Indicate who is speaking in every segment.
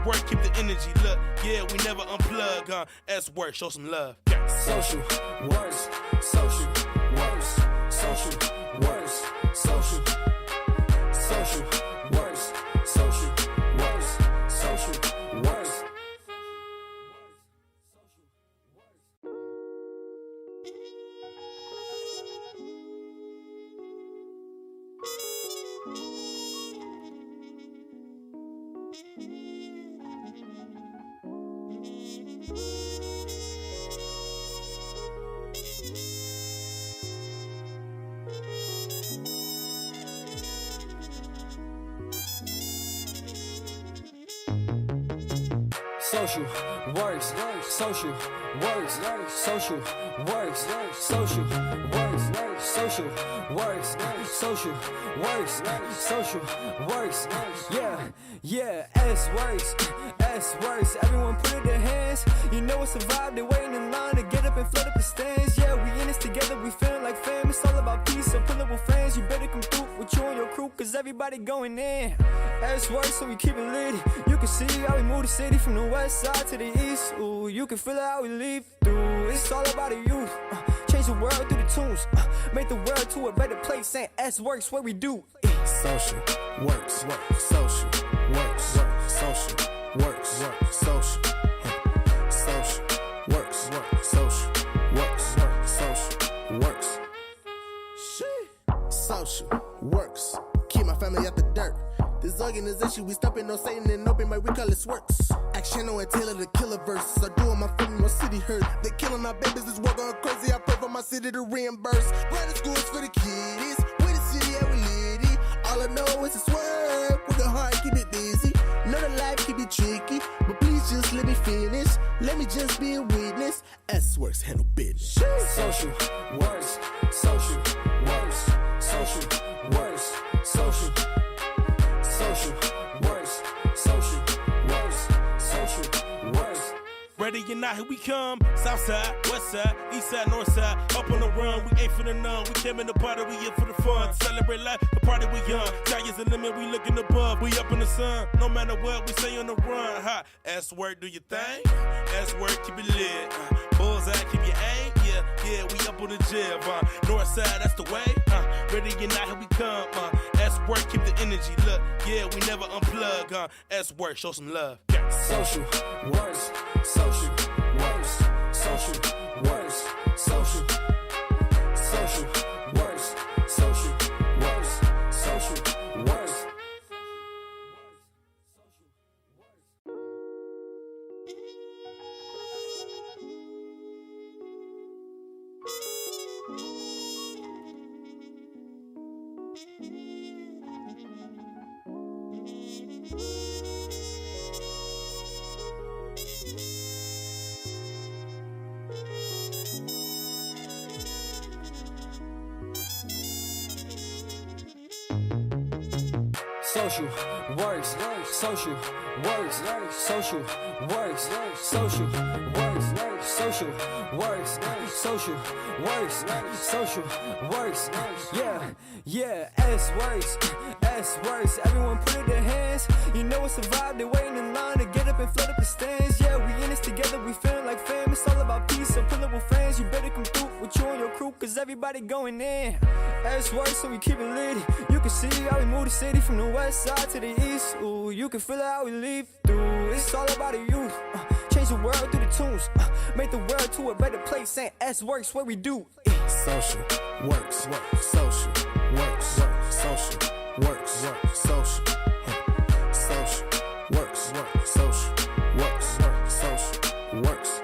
Speaker 1: S-Work, keep the energy. Look, yeah, we never unplug. S-Work, show some love.
Speaker 2: Social works, social works, social works, social works, social works, social works. Social works, social works, social works, social works, social works, social works, social works. Yeah, S works. Everyone put it in their hands. You know it's a vibe. They're waiting in line to get up and flood up the stands. Yeah, we in this together. We feeling like fam. It's all about peace. So pull up with fans. You better come through with you and your crew, cause everybody going in. S works, so we keep it lit. You can see how we move the city from the west side to the east. Ooh, you can feel how we leave through. It's all about the youth. Change the world through the tunes. Make the world to a better place. And S works what we do.
Speaker 3: Social works, social works, social works, social works, social works. Social works. Keep my family out the dirt. This organization, we stopping no Satan and open, we call it SWorks. Action on Taylor, the killer verse. I do on my family, my city hurt. They killing our babies, this war going crazy. I pray for my city to reimburse. Private schools for the kids. We the city, yeah, we litty. All I know is it's work. With the heart, keep it busy. Know the life can be tricky, but please just let me finish. Let me just be a witness. S-Works, handle business.
Speaker 2: Social works, social works, social works, social works, social works, social works.
Speaker 1: Ready or not, here we come. South side, west side, east side, north side. Up on the run, we ain't for the none. We came in the party, we here for the fun. Celebrate life, the party we young. Sky's the limit, we looking above. We up in the sun, no matter what, we stay on the run. Ha, S-Work, do your thing. S-Work, keep it lit. Bullseye, keep your aim. Yeah, we up on the jib. North side, that's the way. Ready or not, here we come. S-Work, keep the energy. Look, yeah, we never unplug. S-Work, show some love.
Speaker 2: Social works, social works, social works, social works, social works, social works. Social works, social works, social works, social works, social works, social works, social works. Yeah, S works. Everyone put it in their hands. You know it's a vibe. They're waiting in line to get up and flood up the stands. Yeah, we in this together. We feeling like fam. It's all about peace. So pull up with fans. You better come through with you and your crew, cause everybody going in. S works, so we keep it lit. You can see how we move the city from the west side to the east. Ooh, you can feel how we leave through. It's all about the youth. Change the world through the tunes. Make the world to a better place. And S works what we do.
Speaker 3: Social works, social works, social works, social works, social works.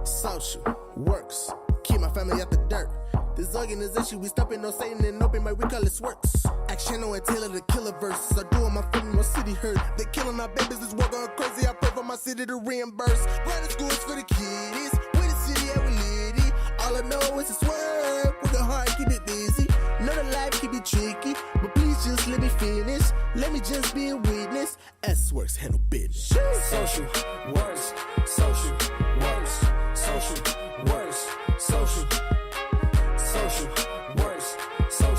Speaker 3: Social works. Keep my family out the dirt. This organization, we stopping no Satan and open, we call it SWorks. Action on Taylor, the killer verse. I do on my family, my city hurt. They killing our babies, this war going crazy. I pray for my city to reimburse. Private schools for the kids. We the city, yeah, we litty. All I know is it's work. With the heart, keep it busy. Know the life can be tricky, but please just let me finish. Let me just be a witness. S-Works, handle business.
Speaker 2: Social works, social works, social works, social works, social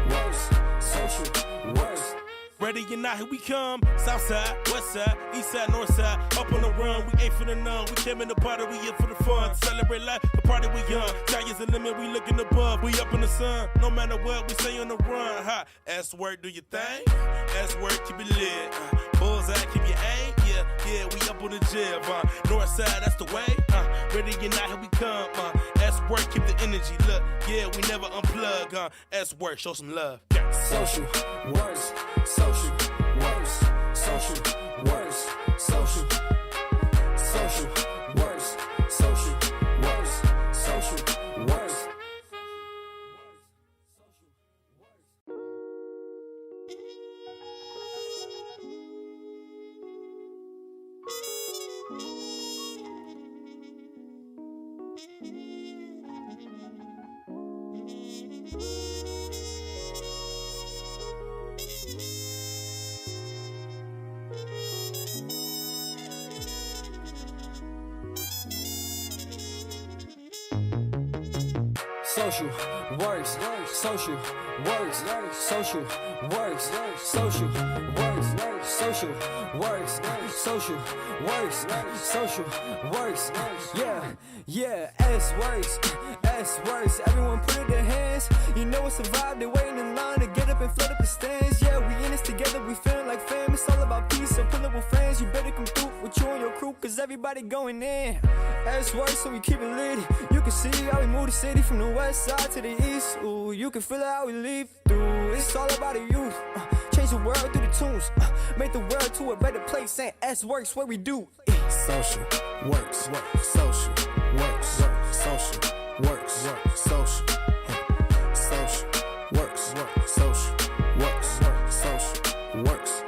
Speaker 2: works, social works.
Speaker 1: Ready or not, now, here we come. South side, west side, east side, north side. Up on the run, we ain't finna none. We came in the party, we here for the fun. Celebrate life, the party we young. Sky is the limit, we looking above. We up in the sun, no matter what, we stay on the run. Ha, SWork, do your thing. SWork, keep it lit. Bullseye, keep your aim. Yeah, we up on the jib. North side, that's the way. Ready or not, here we come. SWork, keep the energy. Look, yeah, we never unplug. SWork, show some love.
Speaker 2: Social works, social works, social works, social works, social works, social works. Social works, social works, social works, social works, social works, social works, social works. Yeah, S works. Everyone put it in their hands. You know it's a vibe. They're waiting in line to get up and flood up the stands. Yeah, we in this together. We feeling like fam. It's all about peace. So pull up with friends. You better come through with you and your crew, cause everybody going in. S works, so we keep it lit. You can see how we move the city from the west side to the east. Ooh, you can feel how we leave through. It's all about the youth. Change the world through the tunes. Make the world to a better place. And S works what we do.
Speaker 3: Social works, social works, social works, social works, social works.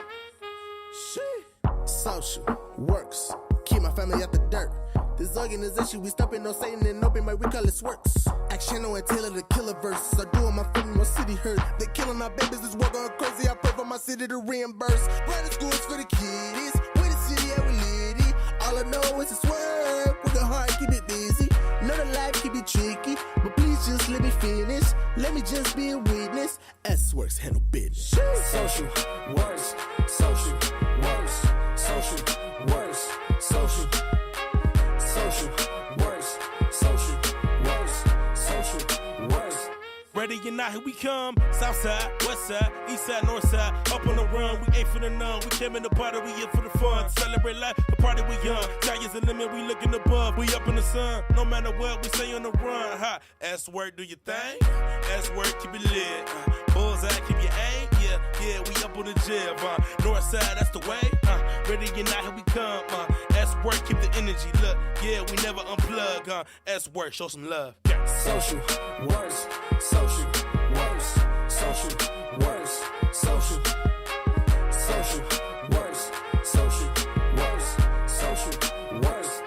Speaker 3: Social works. Keep my family out the dirt. This organization, we stopping no Satan and open, but we call it SWorks. Action on Taylor, the killer verse. I do on my family, my city hurt. They killing our babies, this work going crazy. I pray for my city to reimburse. Private schools for the kiddies. We the city, and we litty. All I know is it's work. Work hard, keep it busy. Know the life can be tricky, but please just let me finish. Let me just be a witness. SWorks handle business.
Speaker 2: Social works, social works, social works, social works, social works, social works.
Speaker 1: Ready or not, here we come. South side, west side, east side, north side. Up on the run, we ain't finna none. We came in the party, we here for the fun. Celebrate life, the party we young. Sky is the limit, we looking above. We up in the sun, no matter what, we stay on the run. Ha, SWork, do your thing. SWork, keep it lit. Bullseye, keep your aim. Yeah, we up on the jib. North side, that's the way. Ready or not, here we come. SWork, keep the energy. Look, yeah, we never unplug. SWork, show some love.
Speaker 2: Social works, social works, social works, social works, social works, social works.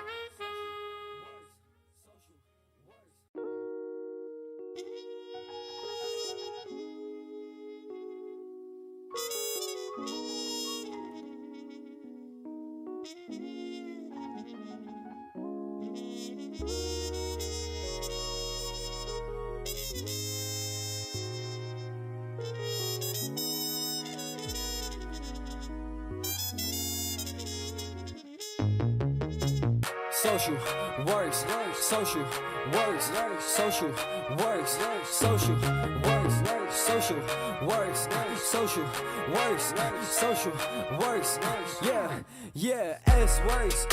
Speaker 2: Social works, social works, social works, social works, social works, social works, social works. Yeah, S works.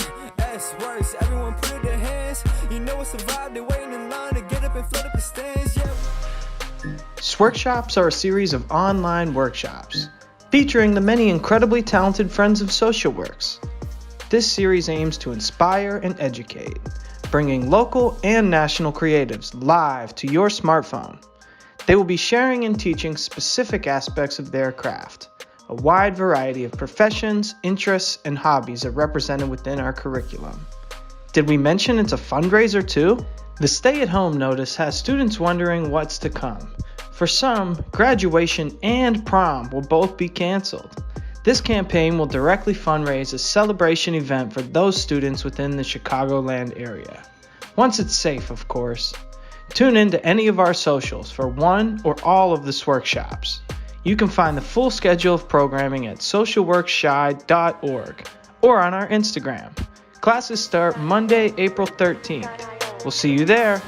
Speaker 2: Everyone put it in their hands. You know it's a vibe. They're waiting in line to get up and flood up the stands. Yeah.
Speaker 4: SWorkshops are a series of online workshops featuring the many incredibly talented friends of SocialWorks. This series aims to inspire and educate, bringing local and national creatives live to your smartphone. They will be sharing and teaching specific aspects of their craft. A wide variety of professions, interests, and hobbies are represented within our curriculum. Did we mention it's a fundraiser too? The stay-at-home notice has students wondering what's to come. For some, graduation and prom will both be canceled. This campaign will directly fundraise a celebration event for those students within the Chicagoland area. Once it's safe, of course. Tune in to any of our socials for one or all of the SWorkshops. You can find the full schedule of programming at socialworkshy.org or on our Instagram. Classes start Monday, April 13th. We'll see you there.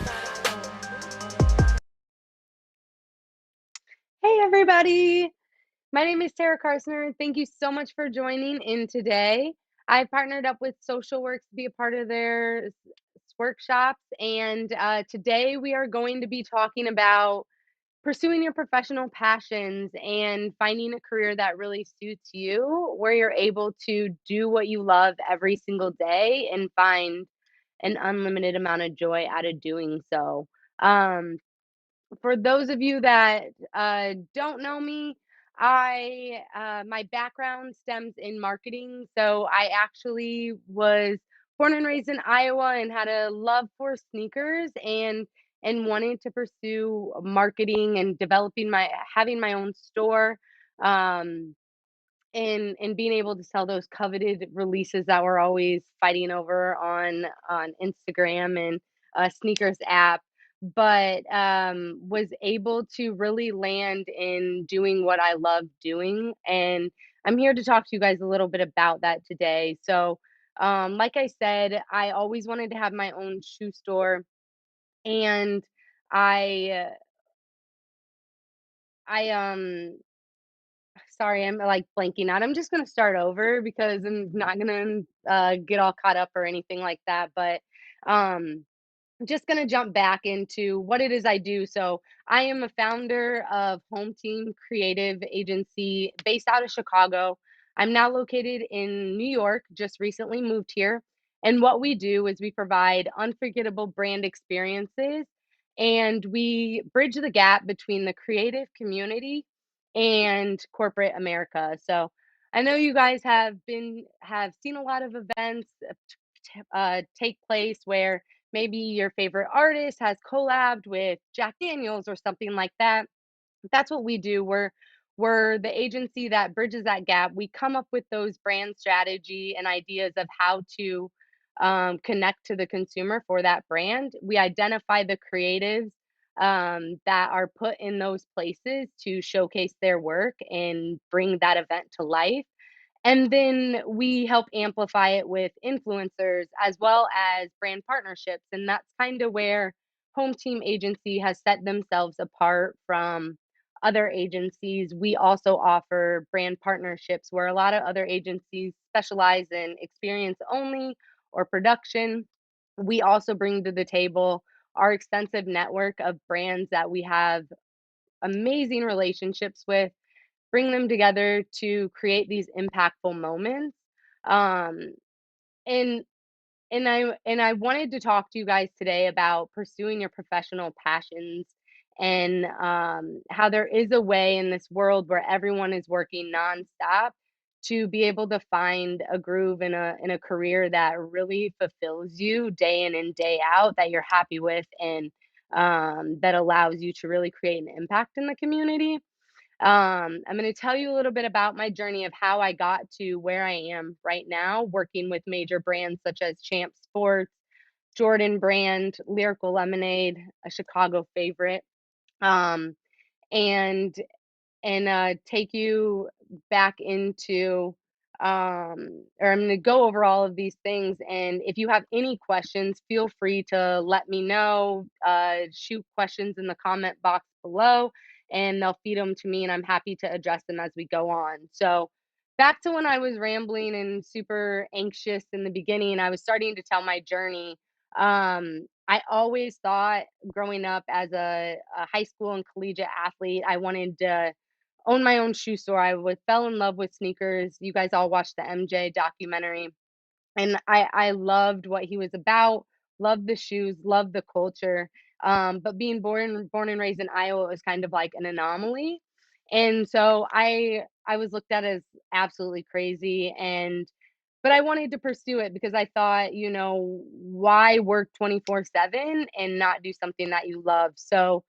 Speaker 5: Hey everybody, my name is Sarah Carsner. Thank you so much for joining in today. I've partnered up with SocialWorks to be a part of their SWorkshops, and today we are going to be talking about pursuing your professional passions and finding a career that really suits you, where you're able to do what you love every single day and find an unlimited amount of joy out of doing so. Um, for those of you that don't know me, my background stems in marketing. So I actually was born and raised in Iowa and had a love for sneakers and wanted to pursue marketing and developing my having my own store. Um, and being able to sell those coveted releases that we're always fighting over on Instagram and sneakers app, but was able to really land in doing what I love doing. And I'm here to talk to you guys a little bit about that today. So, like I said, I always wanted to have my own shoe store, and I I sorry, I'm, like, blanking out. I'm just gonna start over because I'm not gonna, get all caught up or anything like that, but, um, just gonna jump back into what it is I do. So I am a founder of Home Team Creative Agency based out of Chicago. I'm now located in New York, just recently moved here. And what we do is we provide unforgettable brand experiences, and we bridge the gap between the creative community and corporate America. So I know you guys have seen a lot of events take place where maybe your favorite artist has collabed with Jack Daniels or something like that. That's what we do. We're the agency that bridges that gap. We come up with those brand strategy and ideas of how to connect to the consumer for that brand. We identify the creatives that are put in those places to showcase their work and bring that event to life. And then we help amplify it with influencers as well as brand partnerships. And that's kind of where Home Team Agency has set themselves apart from other agencies. We also offer brand partnerships where a lot of other agencies specialize in experience only or production. We also bring to the table our extensive network of brands that we have amazing relationships with, bring them together to create these impactful moments. Um, and and I wanted to talk to you guys today about pursuing your professional passions and how there is a way in this world where everyone is working nonstop to be able to find a groove in a career that really fulfills you day in and day out, that you're happy with, and that allows you to really create an impact in the community. I'm going to tell you a little bit about my journey of how I got to where I am right now, working with major brands such as Champ Sports, Jordan Brand, Lyrical Lemonade, a Chicago favorite, um, and take you back into or I'm going to go over all of these things. And if you have any questions, feel free to let me know. Shoot questions in the comment box below, and they'll feed them to me, and I'm happy to address them as we go on. So, back to when I was rambling and super anxious in the beginning, I was starting to tell my journey. I always thought growing up as a high school and collegiate athlete, I wanted to own my own shoe store. I would fell in love with sneakers. You guys all watched the MJ documentary, and I loved what he was about, loved the shoes, loved the culture. But being born and raised in Iowa was kind of like an anomaly. And so I was looked at as absolutely crazy, and but I wanted to pursue it because I thought, why work 24/7 and not do something that you love? So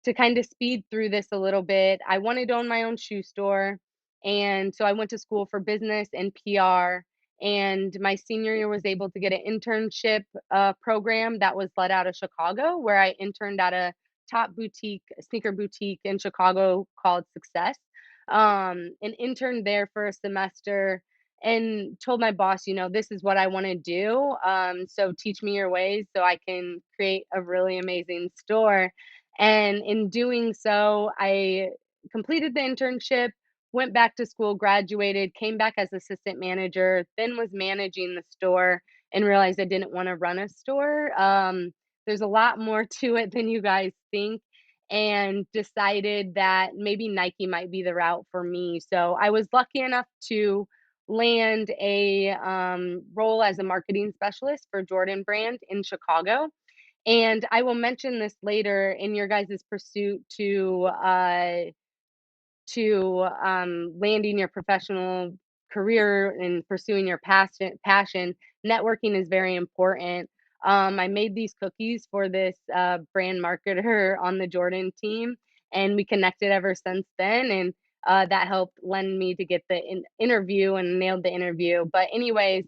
Speaker 5: to kind of speed through this a little bit, I wanted to own my own shoe store. And so I went to school for business and PR. And my senior year was able to get an internship program that was led out of Chicago, where I interned at a top boutique, sneaker boutique in Chicago called Success. and interned there for a semester and told my boss, this is what I want to do. So teach me your ways so I can create a really amazing store. And in doing so, I completed the internship, went back to school, graduated, came back as assistant manager, then was managing the store and realized I didn't want to run a store. There's a lot more to it than you guys think, and decided that maybe Nike might be the route for me. So I was lucky enough to land a role as a marketing specialist for Jordan Brand in Chicago. And I will mention this later in your guys' pursuit to landing your professional career and pursuing your passion. Networking is very important. I made these cookies for this brand marketer on the Jordan team, and we connected ever since then. And that helped lend me to get the interview and nailed the interview. But anyways,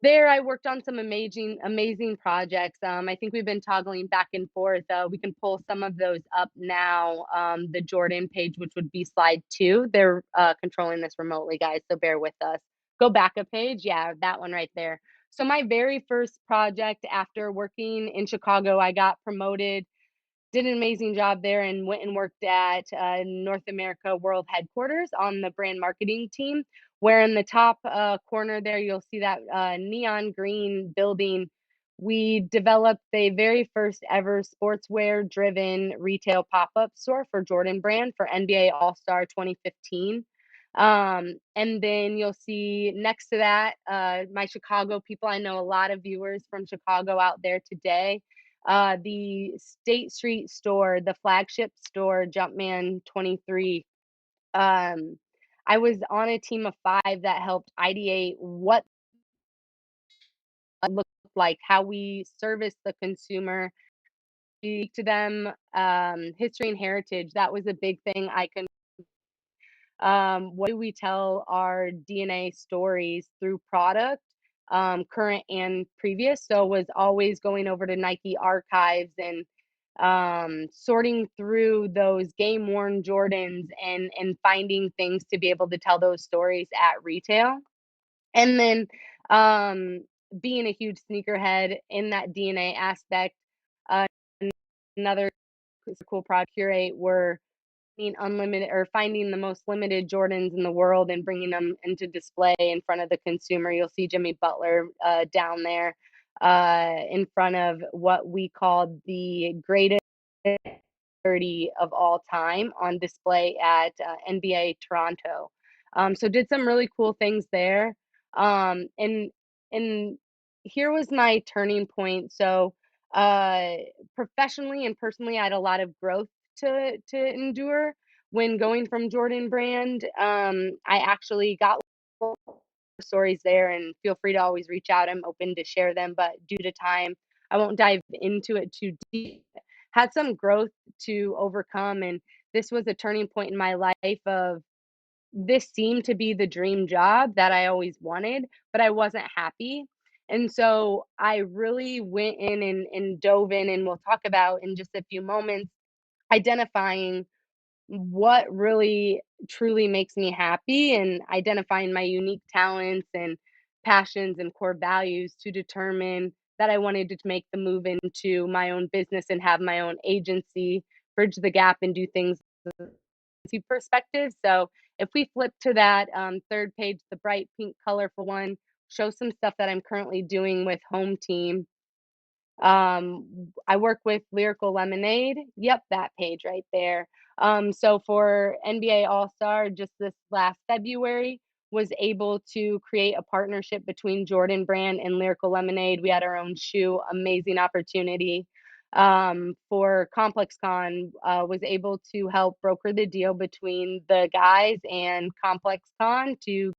Speaker 5: there, I worked on some amazing projects. I think we've been toggling back and forth. We can pull some of those up now. The Jordan page, which would be slide 2. They're controlling this remotely, guys, so bear with us. Go back a page. Yeah, that one right there. So my very first project after working in Chicago, I got promoted, did an amazing job there, and went and worked at North America World Headquarters on the brand marketing team, where in the top corner there, you'll see that neon green building. We developed the very first ever sportswear driven retail pop-up store for Jordan Brand for NBA All-Star 2015. And then you'll see next to that, my Chicago people. I know a lot of viewers from Chicago out there today. The State Street store, the flagship store, Jumpman 23. Um, I was on a team of 5 that helped ideate what it looked like, how we service the consumer, speak to them, history and heritage. That was a big thing. What do we tell our DNA stories through product, current and previous? So was always going over to Nike archives and sorting through those game worn Jordans and finding things to be able to tell those stories at retail. And then being a huge sneakerhead in that DNA aspect, uh, another cool product curate were unlimited or finding the most limited Jordans in the world and bringing them into display in front of the consumer. You'll see Jimmy Butler down there in front of what we called the greatest 30 of all time on display at NBA Toronto. So did some really cool things there. And here was my turning point. So uh, professionally and personally, I had a lot of growth to endure when going from Jordan Brand. I actually got stories there, and feel free to always reach out. I'm open to share them, but due to time, I won't dive into it too deep. Had some growth to overcome, and this was a turning point in my life of this seemed to be the dream job that I always wanted, but I wasn't happy. And so I really went in and dove in, and we'll talk about in just a few moments identifying what really truly makes me happy and identifying my unique talents and passions and core values to determine that I wanted to make the move into my own business and have my own agency, bridge the gap and do things perspective. So if we flip to that third page, the bright pink color for one, show some stuff that I'm currently doing with Home Team. I work with Lyrical Lemonade. Yep, that page right there. So for NBA All-Star, just this last February, was able to create a partnership between Jordan Brand and Lyrical Lemonade. We had our own shoe, amazing opportunity. For Complex Con, was able to help broker the deal between the guys and Complex Con to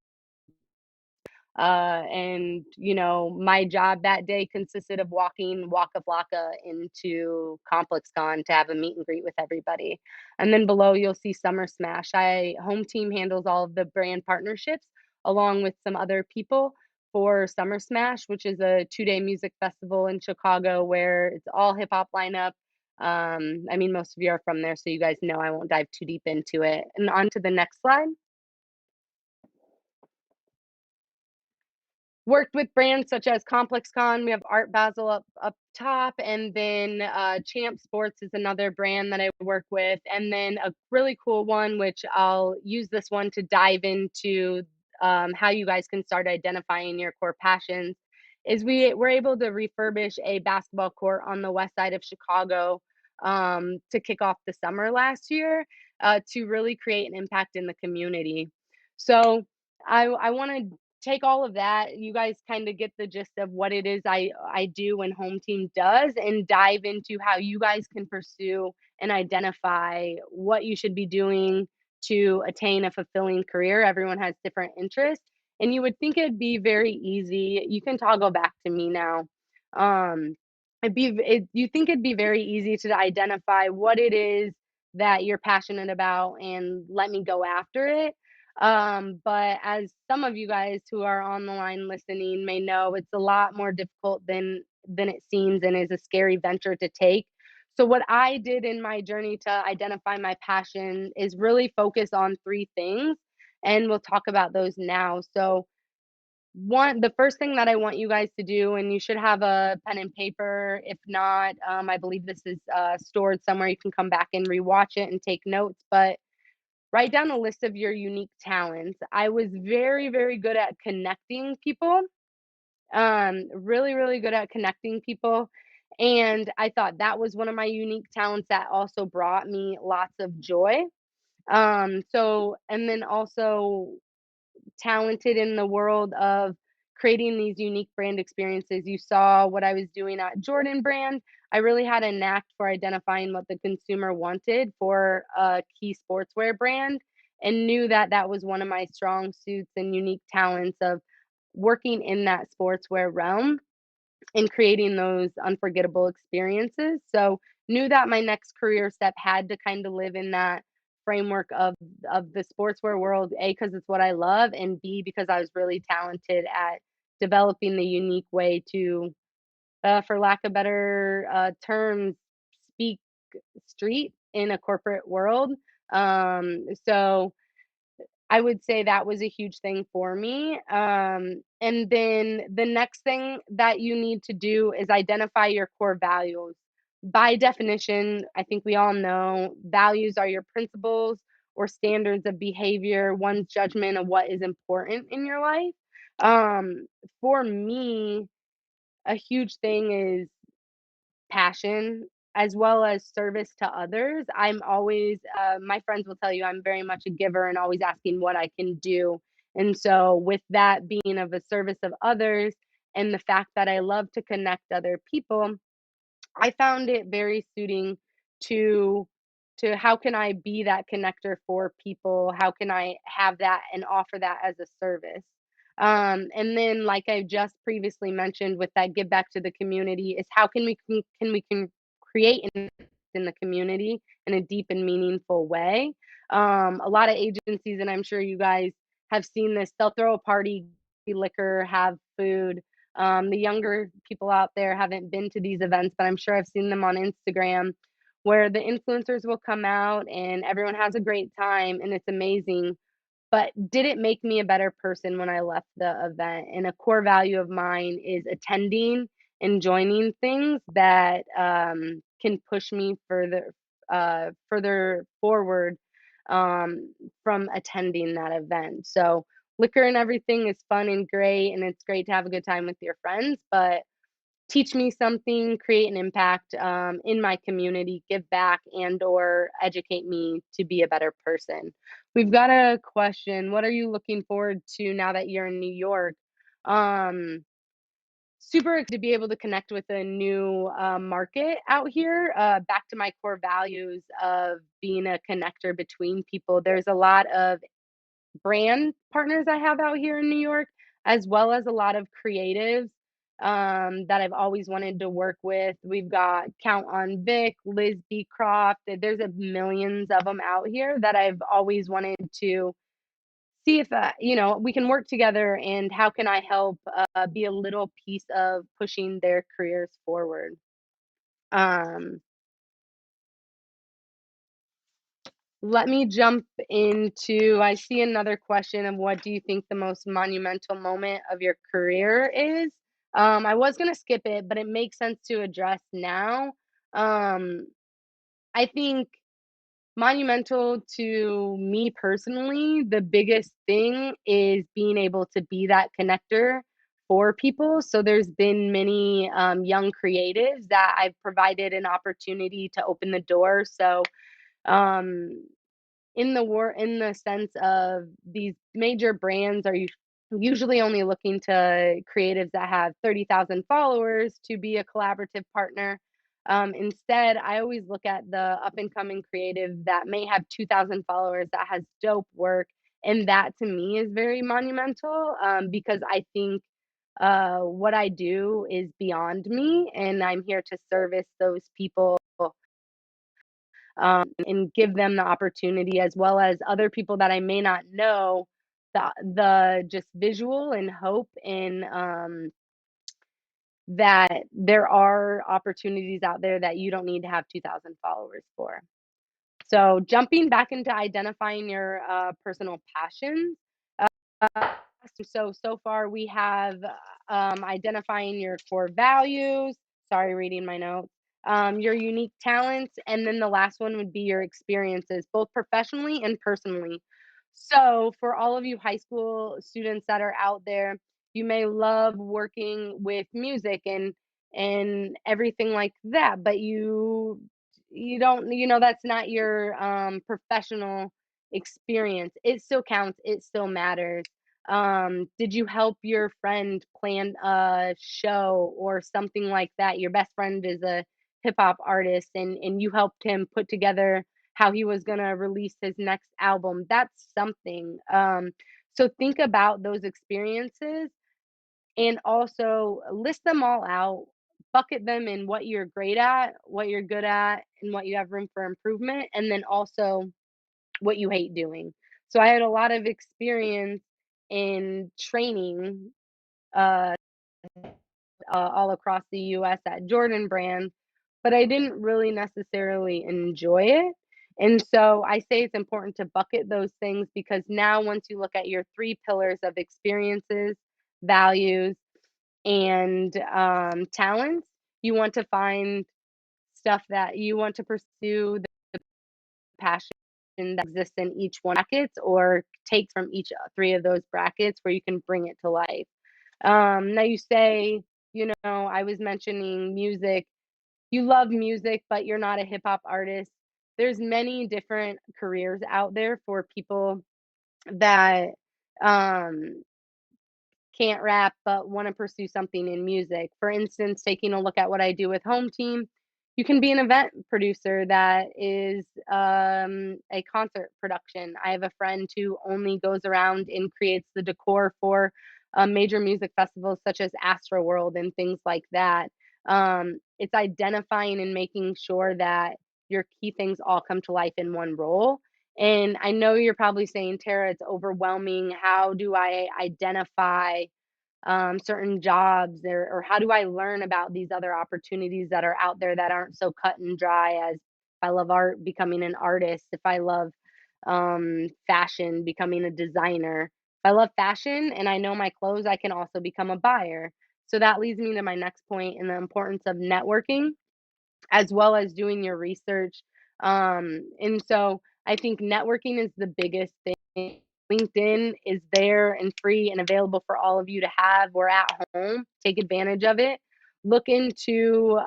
Speaker 5: and my job that day consisted of walking Waka Flocka into ComplexCon to have a meet and greet with everybody. And then below you'll see Summer Smash. Home Team handles all of the brand partnerships along with some other people for Summer Smash, which is a 2-day music festival in Chicago where it's all hip hop lineup. I mean, most of you are from there, so you guys know I won't dive too deep into it. And on to the next slide. Worked with brands such as Complex Con, we have Art Basel up top, and then Champ Sports is another brand that I work with, and then a really cool one, which I'll use this one to dive into how you guys can start identifying your core passions. Is we were able to refurbish a basketball court on the west side of Chicago to kick off the summer last year to really create an impact in the community. So I want to take all of that. You guys kind of get the gist of what it is I do and home team does, and dive into how you guys can pursue and identify what you should be doing to attain a fulfilling career. Everyone has different interests, and you would think it'd be very easy. You can toggle back to me now. Um, you think it'd be very easy to identify what it is that you're passionate about and let me go after it. But as some of you guys who are on the line listening may know, it's a lot more difficult than it seems and is a scary venture to take. So what I did in my journey to identify my passion is really focus on three things, and we'll talk about those now. So the first thing that I want you guys to do, and you should have a pen and paper. If not, I believe this is stored somewhere. You can come back and rewatch it and take notes. But write down a list of your unique talents. I was very, very good at connecting people, really, really good at connecting people. And I thought that was one of my unique talents that also brought me lots of joy. And then also talented in the world of creating these unique brand experiences. You saw what I was doing at Jordan Brand. I really had a knack for identifying what the consumer wanted for a key sportswear brand, and knew that that was one of my strong suits and unique talents of working in that sportswear realm and creating those unforgettable experiences. So knew that my next career step had to kind of live in that framework of the sportswear world, A, because it's what I love, and B, because I was really talented at developing the unique way to, for lack of better terms, speak street in a corporate world. So I would say that was a huge thing for me. And then the next thing that you need to do is identify your core values. By definition, I think we all know values are your principles or standards of behavior, one's judgment of what is important in your life. Um, for me, a huge thing is passion as well as service to others. I'm always, my friends will tell you I'm very much a giver and always asking what I can do. And so, with that being of a service of others and the fact that I love to connect other people, I found it very suiting to how can I be that connector for people? How can I have that and offer that as a service? And then, like I just previously mentioned, with that give back to the community, is how can create in the community in a deep and meaningful way. A lot of agencies, and I'm sure you guys have seen this, they'll throw a party, liquor, have food. The younger people out there haven't been to these events, but I'm sure I've seen them on Instagram where the influencers will come out and everyone has a great time and it's amazing. But did it make me a better person when I left the event? And a core value of mine is attending and joining things that can push me further forward from attending that event. So liquor and everything is fun and great, and it's great to have a good time with your friends, but teach me something, create an impact in my community, give back, and or educate me to be a better person. We've got a question. What are you looking forward to now that you're in New York? Um, Super excited to be able to connect with a new market out here. Back to my core values of being a connector between people. There's a lot of brand partners I have out here in New York, as well as a lot of creatives that I've always wanted to work with. We've got Count on Vic, Liz Beecroft. There's a millions of them out here that I've always wanted to see if we can work together, and how can I help be a little piece of pushing their careers forward. Um, Let me jump into I see another question of what do you think the most monumental moment of your career is? I was gonna skip it, but it makes sense to address now. Um, I think monumental to me personally, the biggest thing is being able to be that connector for people. So there's been many young creatives that I've provided an opportunity to open the door. So um, in the sense of these major brands are usually only looking to creatives that have 30,000 followers to be a collaborative partner. Instead, I always look at the up and coming creative that may have 2,000 followers that has dope work, and that to me is very monumental because I think what I do is beyond me, and I'm here to service those people and give them the opportunity as well as other people that I may not know the just visual and hope and that there are opportunities out there that you don't need to have 2,000 followers for. So jumping back into identifying your personal passions. So far we have identifying your core values. Sorry, reading my notes. Your unique talents, and then the last one would be your experiences, both professionally and personally. So, for all of you high school students that are out there, you may love working with music and everything like that, but you don't that's not your professional experience. It still counts, it still matters. Did you help your friend plan a show or something like that? Your best friend is a hip hop artist and you helped him put together how he was going to release his next album. That's something. So think about those experiences and also list them all out, bucket them in what you're great at, what you're good at, and what you have room for improvement, and then also what you hate doing. So I had a lot of experience in training uh, all across the US at Jordan Brand, but I didn't really necessarily enjoy it. And so I say it's important to bucket those things because now, once you look at your three pillars of experiences, values, and talents, you want to find stuff that you want to pursue, the passion that exists in each one brackets, or take from each three of those brackets where you can bring it to life. Now you say, I was mentioning music. You love music, but you're not a hip hop artist. There's many different careers out there for people that um, can't rap but want to pursue something in music. For instance, taking a look at what I do with Home Team, you can be an event producer that is a concert production. I have a friend who only goes around and creates the decor for major music festivals such as World and things like that. It's identifying and making sure that your key things all come to life in one role. And I know you're probably saying, Tara, it's overwhelming. How do I identify certain jobs or how do I learn about these other opportunities that are out there that aren't so cut and dry as if I love art, becoming an artist, if I love fashion, becoming a designer. If I love fashion and I know my clothes, I can also become a buyer. So that leads me to my next point and the importance of networking as well as doing your research. And so I think networking is the biggest thing. LinkedIn is there and free and available for all of you to have. We're at home. Take advantage of it. Look into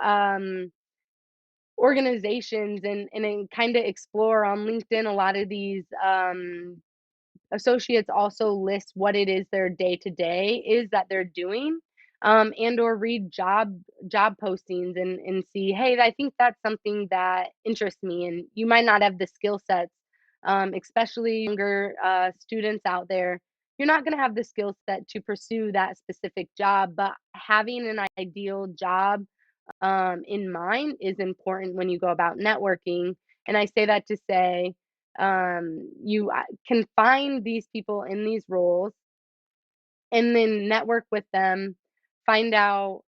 Speaker 5: organizations and kind of explore on LinkedIn a lot of these associates also list what it is their day to day is that they're doing and or read job postings and see, hey, I think that's something that interests me, and you might not have the skill sets, especially younger students out there. You're not going to have the skill set to pursue that specific job, but having an ideal job in mind is important when you go about networking. And I say that to say you can find these people in these roles and then network with them, find out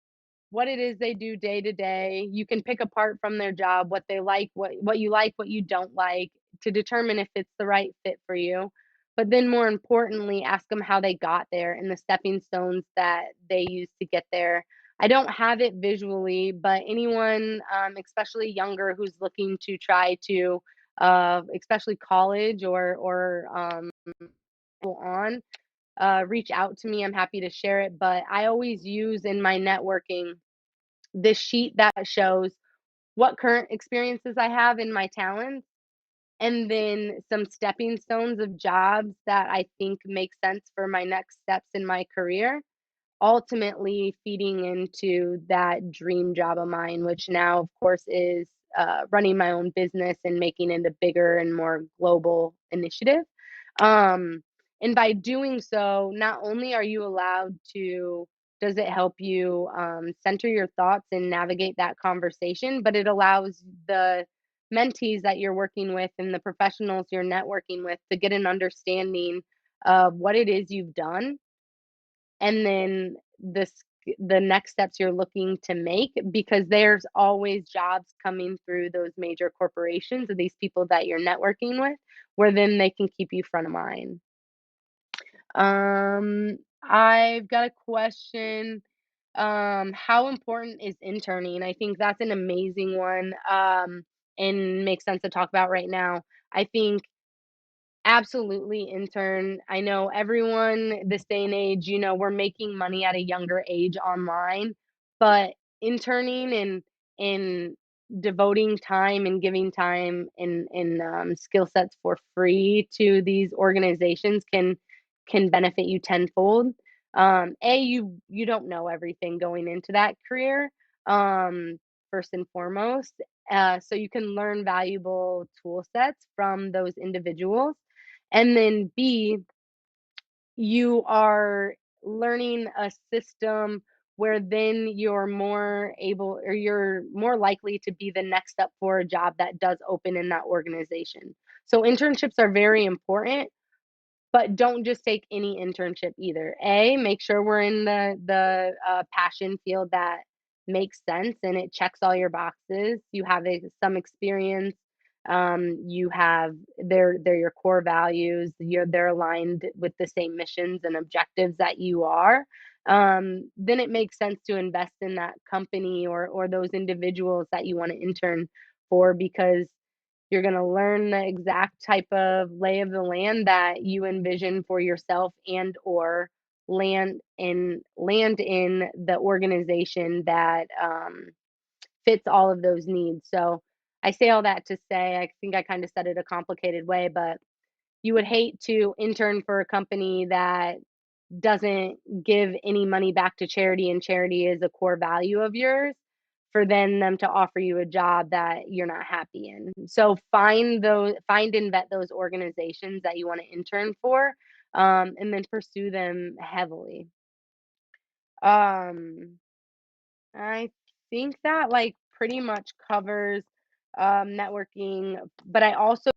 Speaker 5: what it is they do day to day. You can pick apart from their job what they like, what you like, what you don't like. to determine if it's the right fit for you. But then more importantly, ask them how they got there and the stepping stones that they used to get there. I don't have it visually, but anyone, especially younger, who's looking to try to, especially college or go on, reach out to me. I'm happy to share it. But I always use in my networking this sheet that shows what current experiences I have in my talents, and then some stepping stones of jobs that I think make sense for my next steps in my career, ultimately feeding into that dream job of mine, which now, of course, is running my own business and making it a bigger and more global initiative. Um, and by doing so, not only are you allowed to, does it help you center your thoughts and navigate that conversation, but it allows the mentees that you're working with and the professionals you're networking with to get an understanding of what it is you've done, and then the next steps you're looking to make, because there's always jobs coming through those major corporations of these people that you're networking with, where then they can keep you front of mind. I've got a question. How important is interning? I think that's an amazing one, and makes sense to talk about right now. I think absolutely intern. I know everyone this day and age, we're making money at a younger age online, but interning and devoting time and giving time and skill sets for free to these organizations can benefit you tenfold. You don't know everything going into that career, first and foremost. So you can learn valuable tool sets from those individuals. And then B, you are learning a system where then you're more able, or you're more likely to be the next up for a job that does open in that organization. So internships are very important, but don't just take any internship either. Make sure we're in the passion field that makes sense and it checks all your boxes. You have some experience. You have they're your core values. They're aligned with the same missions and objectives that you are. Then it makes sense to invest in that company or those individuals that you want to intern for, because you're going to learn the exact type of lay of the land that you envision for yourself, and/or land in the organization that fits all of those needs. So I say all that to say, I think I kind of said it a complicated way, but you would hate to intern for a company that doesn't give any money back to charity, and charity is a core value of yours, for then them to offer you a job that you're not happy in. So find and vet those organizations that you want to intern for, and then pursue them heavily. Um, I think that like pretty much covers networking, but I also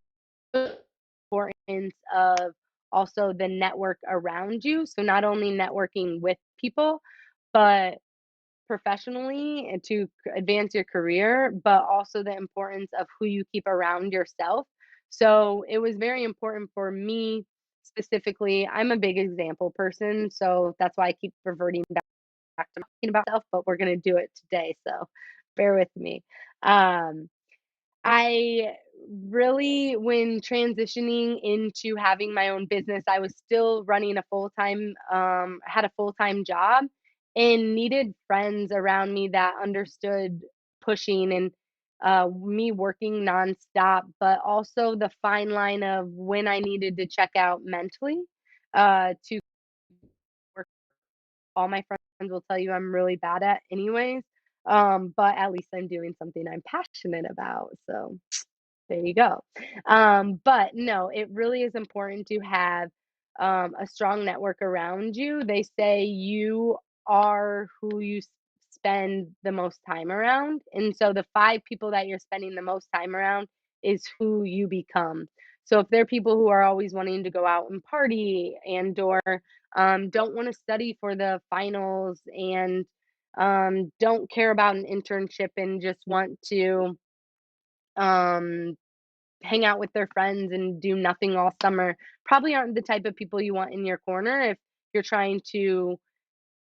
Speaker 5: importance of also the network around you. So not only networking with people, but professionally and to advance your career, but also the importance of who you keep around yourself. So it was very important for me specifically. I'm a big example person, so that's why I keep reverting back to talking about self, but we're going to do it today. So bear with me. Um, I really, when transitioning into having my own business, I was still running a full-time, had a full-time job, and needed friends around me that understood pushing and me working nonstop, but also the fine line of when I needed to check out mentally, to work. All my friends will tell you I'm really bad at anyways. But at least I'm doing something I'm passionate about. So there you go. But no, it really is important to have a strong network around you. They say you are who you spend the most time around. And so the five people that you're spending the most time around is who you become. So if they're people who are always wanting to go out and party, and/or don't want to study for the finals, and don't care about an internship and just want to um, hang out with their friends and do nothing all summer probably aren't the type of people you want in your corner if you're trying to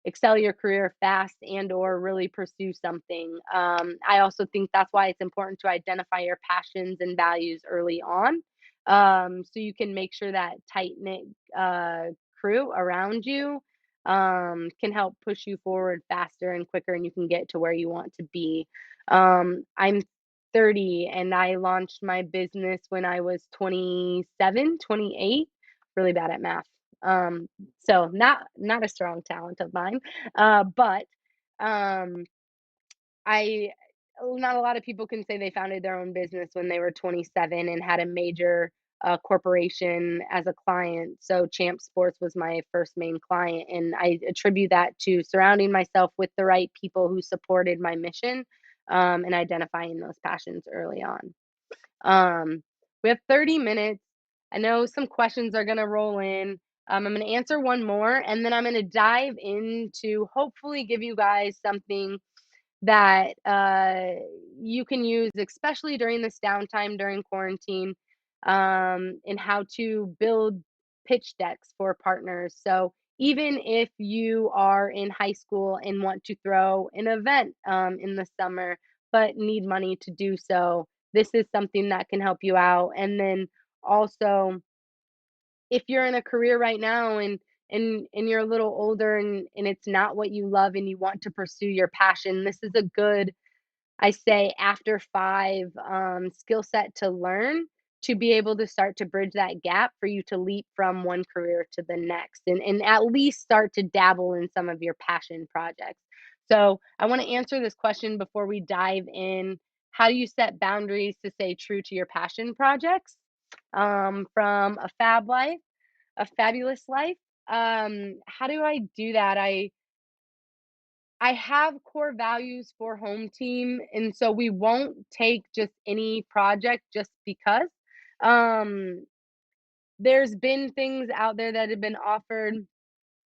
Speaker 5: excel your career fast and or really pursue something. I also think that's why it's important to identify your passions and values early on, so you can make sure that tight knit crew around you can help push you forward faster and quicker, and you can get to where you want to be. I'm 30 and I launched my business when I was 27, 28. Really bad at math. So not a strong talent of mine. But um I not a lot of people can say they founded their own business when they were 27 and had a major corporation as a client. So Champ Sports was my first main client, and I attribute that to surrounding myself with the right people who supported my mission, and identifying those passions early on. We have 30 minutes. I know some questions are going to roll in. I'm going to answer one more, and then I'm going to dive into hopefully give you guys something that you can use, especially during this downtime during quarantine, and how to build pitch decks for partners. So even if you are in high school and want to throw an event in the summer, but need money to do so, this is something that can help you out. And then also, if you're in a career right now and you're a little older and it's not what you love and you want to pursue your passion, this is a good, I say, after five skill set to learn to be able to start to bridge that gap for you to leap from one career to the next and at least start to dabble in some of your passion projects. So I want to answer this question before we dive in. How do you set boundaries to stay true to your passion projects? From a fab life, a fabulous life. How do I do that? I have core values for home team, and so we won't take just any project just because. Um, there's been things out there that have been offered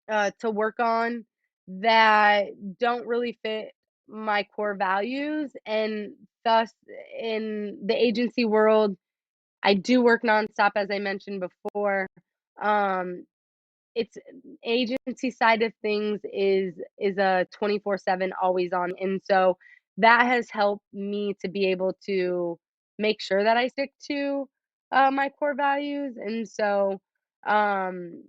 Speaker 5: to work on that don't really fit my core values, and thus in the agency world, I do work nonstop, as I mentioned before. Um, it's agency side of things is a 24/7 always on, and so that has helped me to be able to make sure that I stick to my core values. And so um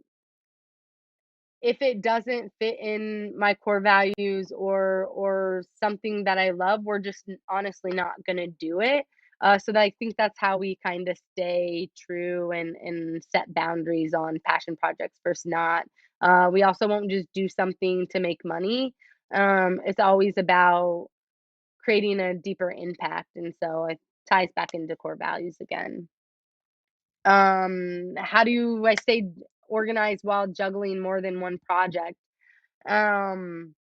Speaker 5: if it doesn't fit in my core values or something that I love, we're just honestly not gonna do it. So that I think that's how we kind of stay true and set boundaries on passion projects versus not. We also won't just do something to make money. It's always about creating a deeper impact, and so it ties back into core values again. How do I stay organized while juggling more than one project? Um,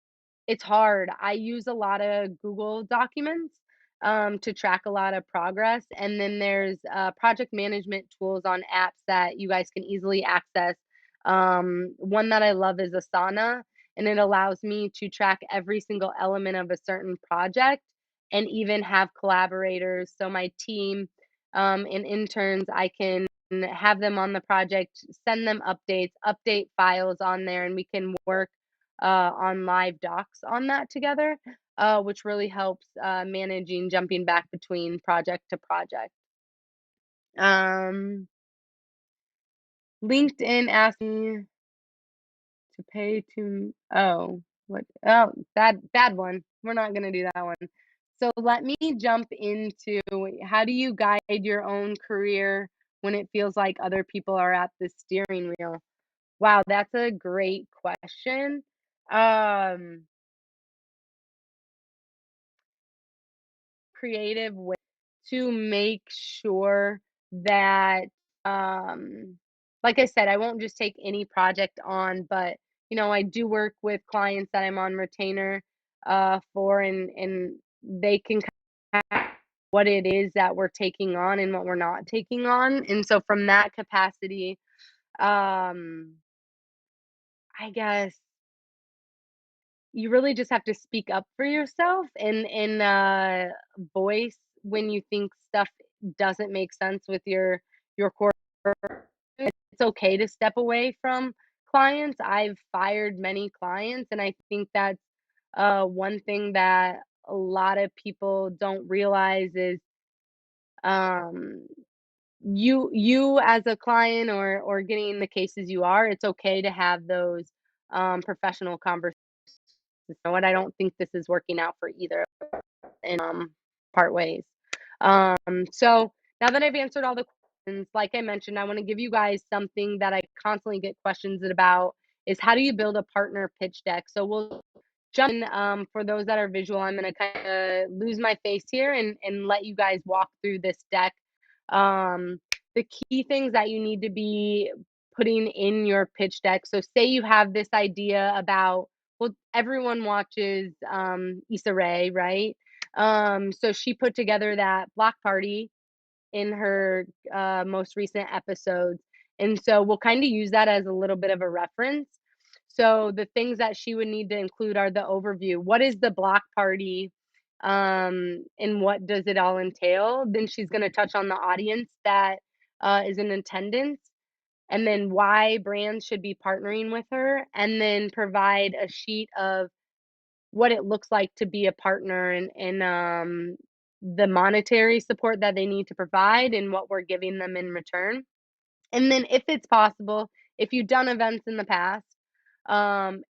Speaker 5: it's hard. I use a lot of Google Documents to track a lot of progress, and then there's project management tools on apps that you guys can easily access. One that I love is Asana, and it allows me to track every single element of a certain project and even have collaborators. So my team and interns, I can have them on the project, send them updates, update files on there, and we can work on live docs on that together, which really helps managing jumping back between project to project. Um, LinkedIn asked me to pay to, oh, what? Oh, bad one. We're not gonna do that one. So let me jump into how do you guide your own career when it feels like other people are at the steering wheel? Wow, that's a great question. Um, Creative way to make sure that, um, like I said, I won't just take any project on, but I do work with clients that I'm on retainer for, and they can kind of what it is that we're taking on and what we're not taking on. And so from that capacity, um, I guess you really just have to speak up for yourself and voice when you think stuff doesn't make sense with your core. It's okay to step away from clients. I've fired many clients, and I think that's one thing that a lot of people don't realize is um, you as a client or getting the cases you are, it's okay to have those professional conversations. You know what? I don't think this is working out for either in part ways. So now that I've answered all the questions, like I mentioned, I want to give you guys something that I constantly get questions about is how do you build a partner pitch deck? So we'll jump in. For those that are visual, I'm going to kind of lose my face here and let you guys walk through this deck. Um, the key things that you need to be putting in your pitch deck. So say you have this idea about, well, everyone watches Issa Rae, right? So she put together that block party in her most recent episodes. And so we'll kind of use that as a little bit of a reference. So the things that she would need to include are the overview. What is the block party? And what does it all entail? Then she's going to touch on the audience that is in attendance, and then why brands should be partnering with her, and then provide a sheet of what it looks like to be a partner and the monetary support that they need to provide and what we're giving them in return. And then if it's possible, if you've done events in the past,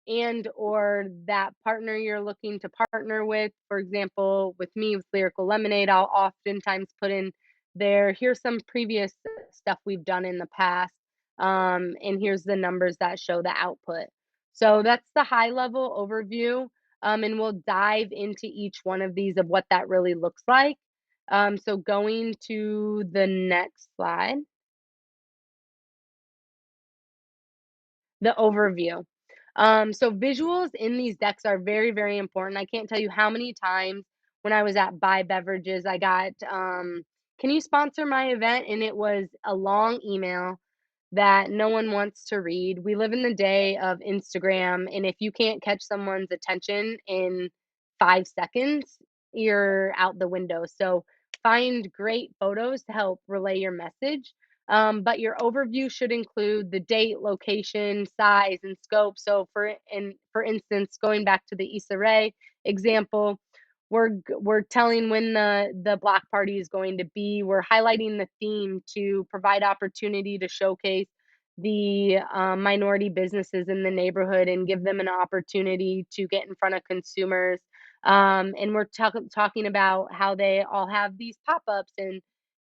Speaker 5: and or that partner you're looking to partner with, for example, with me with Lyrical Lemonade, I'll oftentimes put in there, here's some previous stuff we've done in the past, and here's the numbers that show the output. So that's the high level overview, and we'll dive into each one of these of what that really looks like. So going to the next slide. The overview. So visuals in these decks are very, very important. I can't tell you how many times when I was at Buy Beverages, I got, can you sponsor my event? And it was a long email that no one wants to read. We live in the day of Instagram, and if you can't catch someone's attention in 5 seconds, you're out the window. So find great photos to help relay your message. But your overview should include the date, location, size, and scope. So for instance, going back to the Issa Rae example, we're telling when the block party is going to be. We're highlighting the theme to provide opportunity to showcase the minority businesses in the neighborhood and give them an opportunity to get in front of consumers. And we're talking about how they all have these pop-ups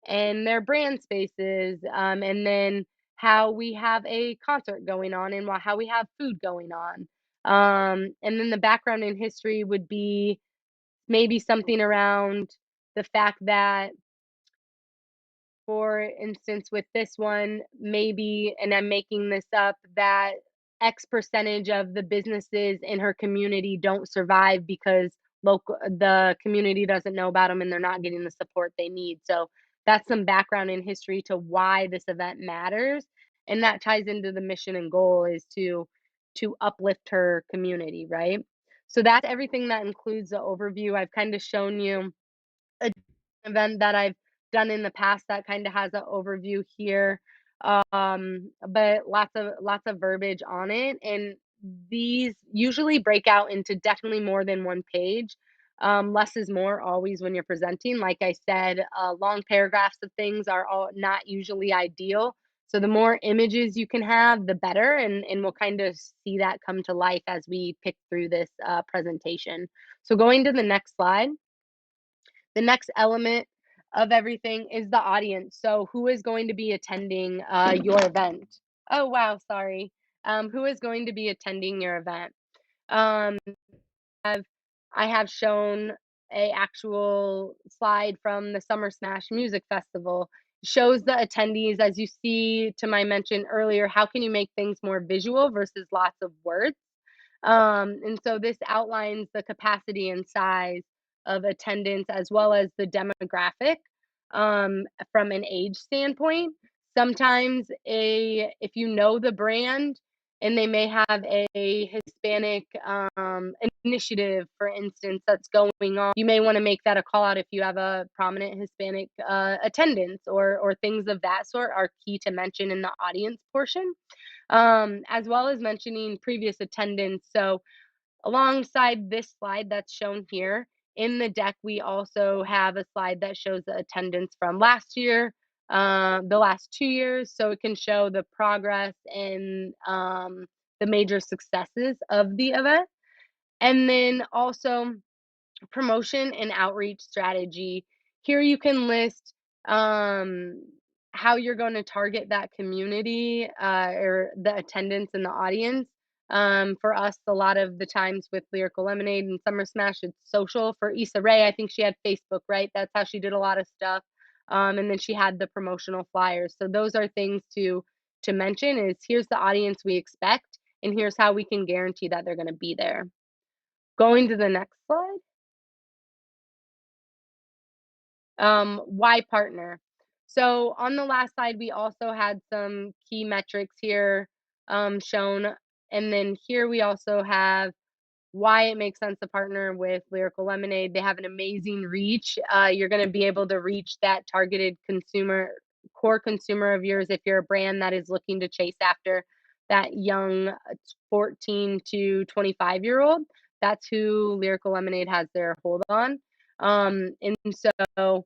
Speaker 5: and their brand spaces, and then how we have a concert going on and how we have food going on. And then the background in history would be maybe something around the fact that, for instance, with this one, maybe, and I'm making this up, that X percentage of the businesses in her community don't survive because the community doesn't know about them and they're not getting the support they need. So that's some background in history to why this event matters, and that ties into the mission and goal is to uplift her community, right? So that's everything that includes the overview. I've kind of shown you a event that I've done in the past that kind of has an overview here, but lots of verbiage on it, and these usually break out into definitely more than one page. Less is more always when you're presenting. Like I said, long paragraphs of things are all not usually ideal. So the more images you can have, the better, and we'll kind of see that come to life as we pick through this presentation. So going to the next slide. The next element of everything is the audience. So who is going to be attending your event? Oh, wow, sorry. Who is going to be attending your event? Um, I have shown a actual slide from the Summer Smash Music Festival. Shows the attendees, as you see to my mention earlier, how can you make things more visual versus lots of words? And so this outlines the capacity and size of attendance as well as the demographic, from an age standpoint. Sometimes if you know the brand, and they may have a Hispanic initiative, for instance, that's going on. You may want to make that a call out if you have a prominent Hispanic attendance, or things of that sort are key to mention in the audience portion, as well as mentioning previous attendance. So alongside this slide that's shown here, in the deck, we also have a slide that shows the attendance from last year, the last 2 years, so it can show the progress and the major successes of the event. And then also promotion and outreach strategy. Here you can list um, how you're going to target that community, or the attendance in the audience. For us, a lot of the times with Lyrical Lemonade and Summer Smash, it's social. For Issa Rae, I think she had Facebook, right? That's how she did a lot of stuff. And then she had the promotional flyers. So those are things to mention. Is here's the audience we expect, and here's how we can guarantee that they're going to be there. Going to the next slide. Why partner? So on the last slide, we also had some key metrics here shown. And then here we also have why it makes sense to partner with Lyrical Lemonade. They have an amazing reach. You're going to be able to reach that targeted core consumer of yours if you're a brand that is looking to chase after that young 14 to 25-year-old. That's who Lyrical Lemonade has their hold on. And so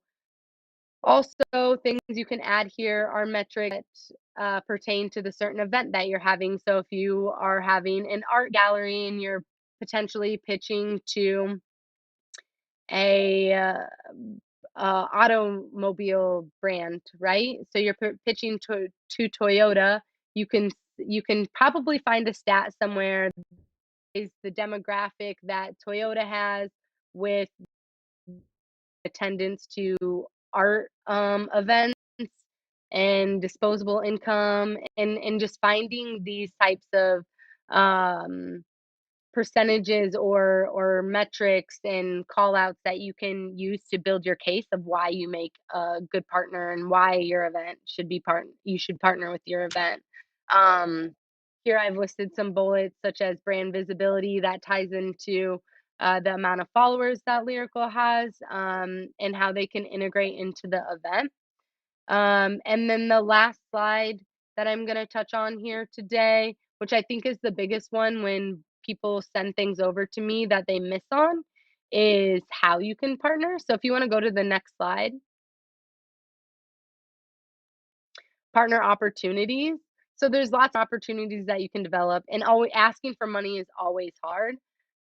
Speaker 5: also, things you can add here are metrics that pertain to the certain event that you're having. So if you are having an art gallery and you're potentially pitching to a automobile brand, right? So you're pitching to Toyota. You can probably find a stat somewhere is the demographic that Toyota has with attendance to art events and disposable income, and just finding these types of um, percentages or metrics and call outs that you can use to build your case of why you make a good partner and why your event you should partner with your event. um, Here I've listed some bullets such as brand visibility that ties into the amount of followers that Lyrical has, and how they can integrate into the event. And then the last slide that I'm going to touch on here today, which I think is the biggest one when people send things over to me that they miss on, is how you can partner. So if you want to go to the next slide, partner opportunities. So there's lots of opportunities that you can develop, and always asking for money is always hard.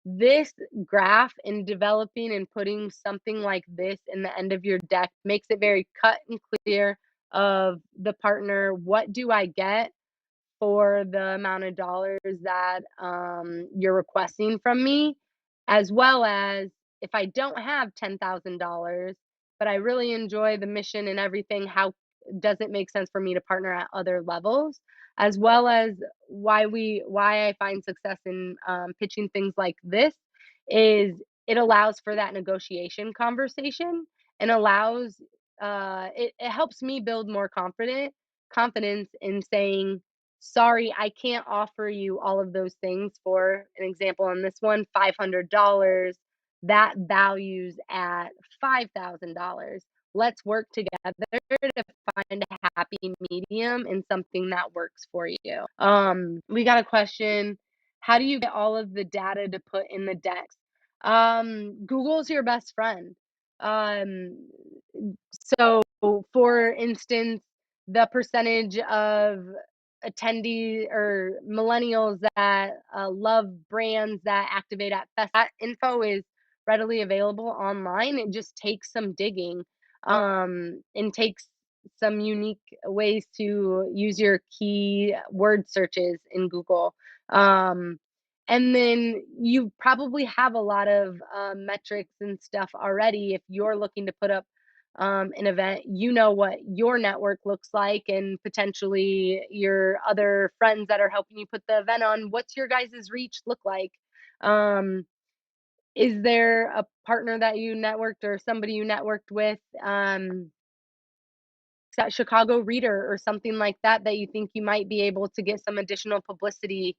Speaker 5: This graph in developing and putting something like this in the end of your deck makes it very cut and clear of the partner. What do I get for the amount of dollars that you're requesting from me, as well as if I don't have $10,000, but I really enjoy the mission and everything, how does it make sense for me to partner at other levels, as well as why I find success in pitching things like this is it allows for that negotiation conversation, and allows it helps me build more confidence in saying, sorry, I can't offer you all of those things. For an example, on this one, $500, that values at $5,000. Let's work together to find a happy medium and something that works for you. We got a question. How do you get all of the data to put in the decks? Google's your best friend. Um, so, for instance, the percentage of attendees or millennials that love brands that activate at fest, that info is readily available online. It just takes some digging, and takes some unique ways to use your key word searches in Google. Um, and then you probably have a lot of metrics and stuff already. If you're looking to put up an event, you know what your network looks like, and potentially your other friends that are helping you put the event on. What's your guys' reach look like? Um, is there a partner that you networked or somebody you networked with? that Chicago Reader or something like that that you think you might be able to get some additional publicity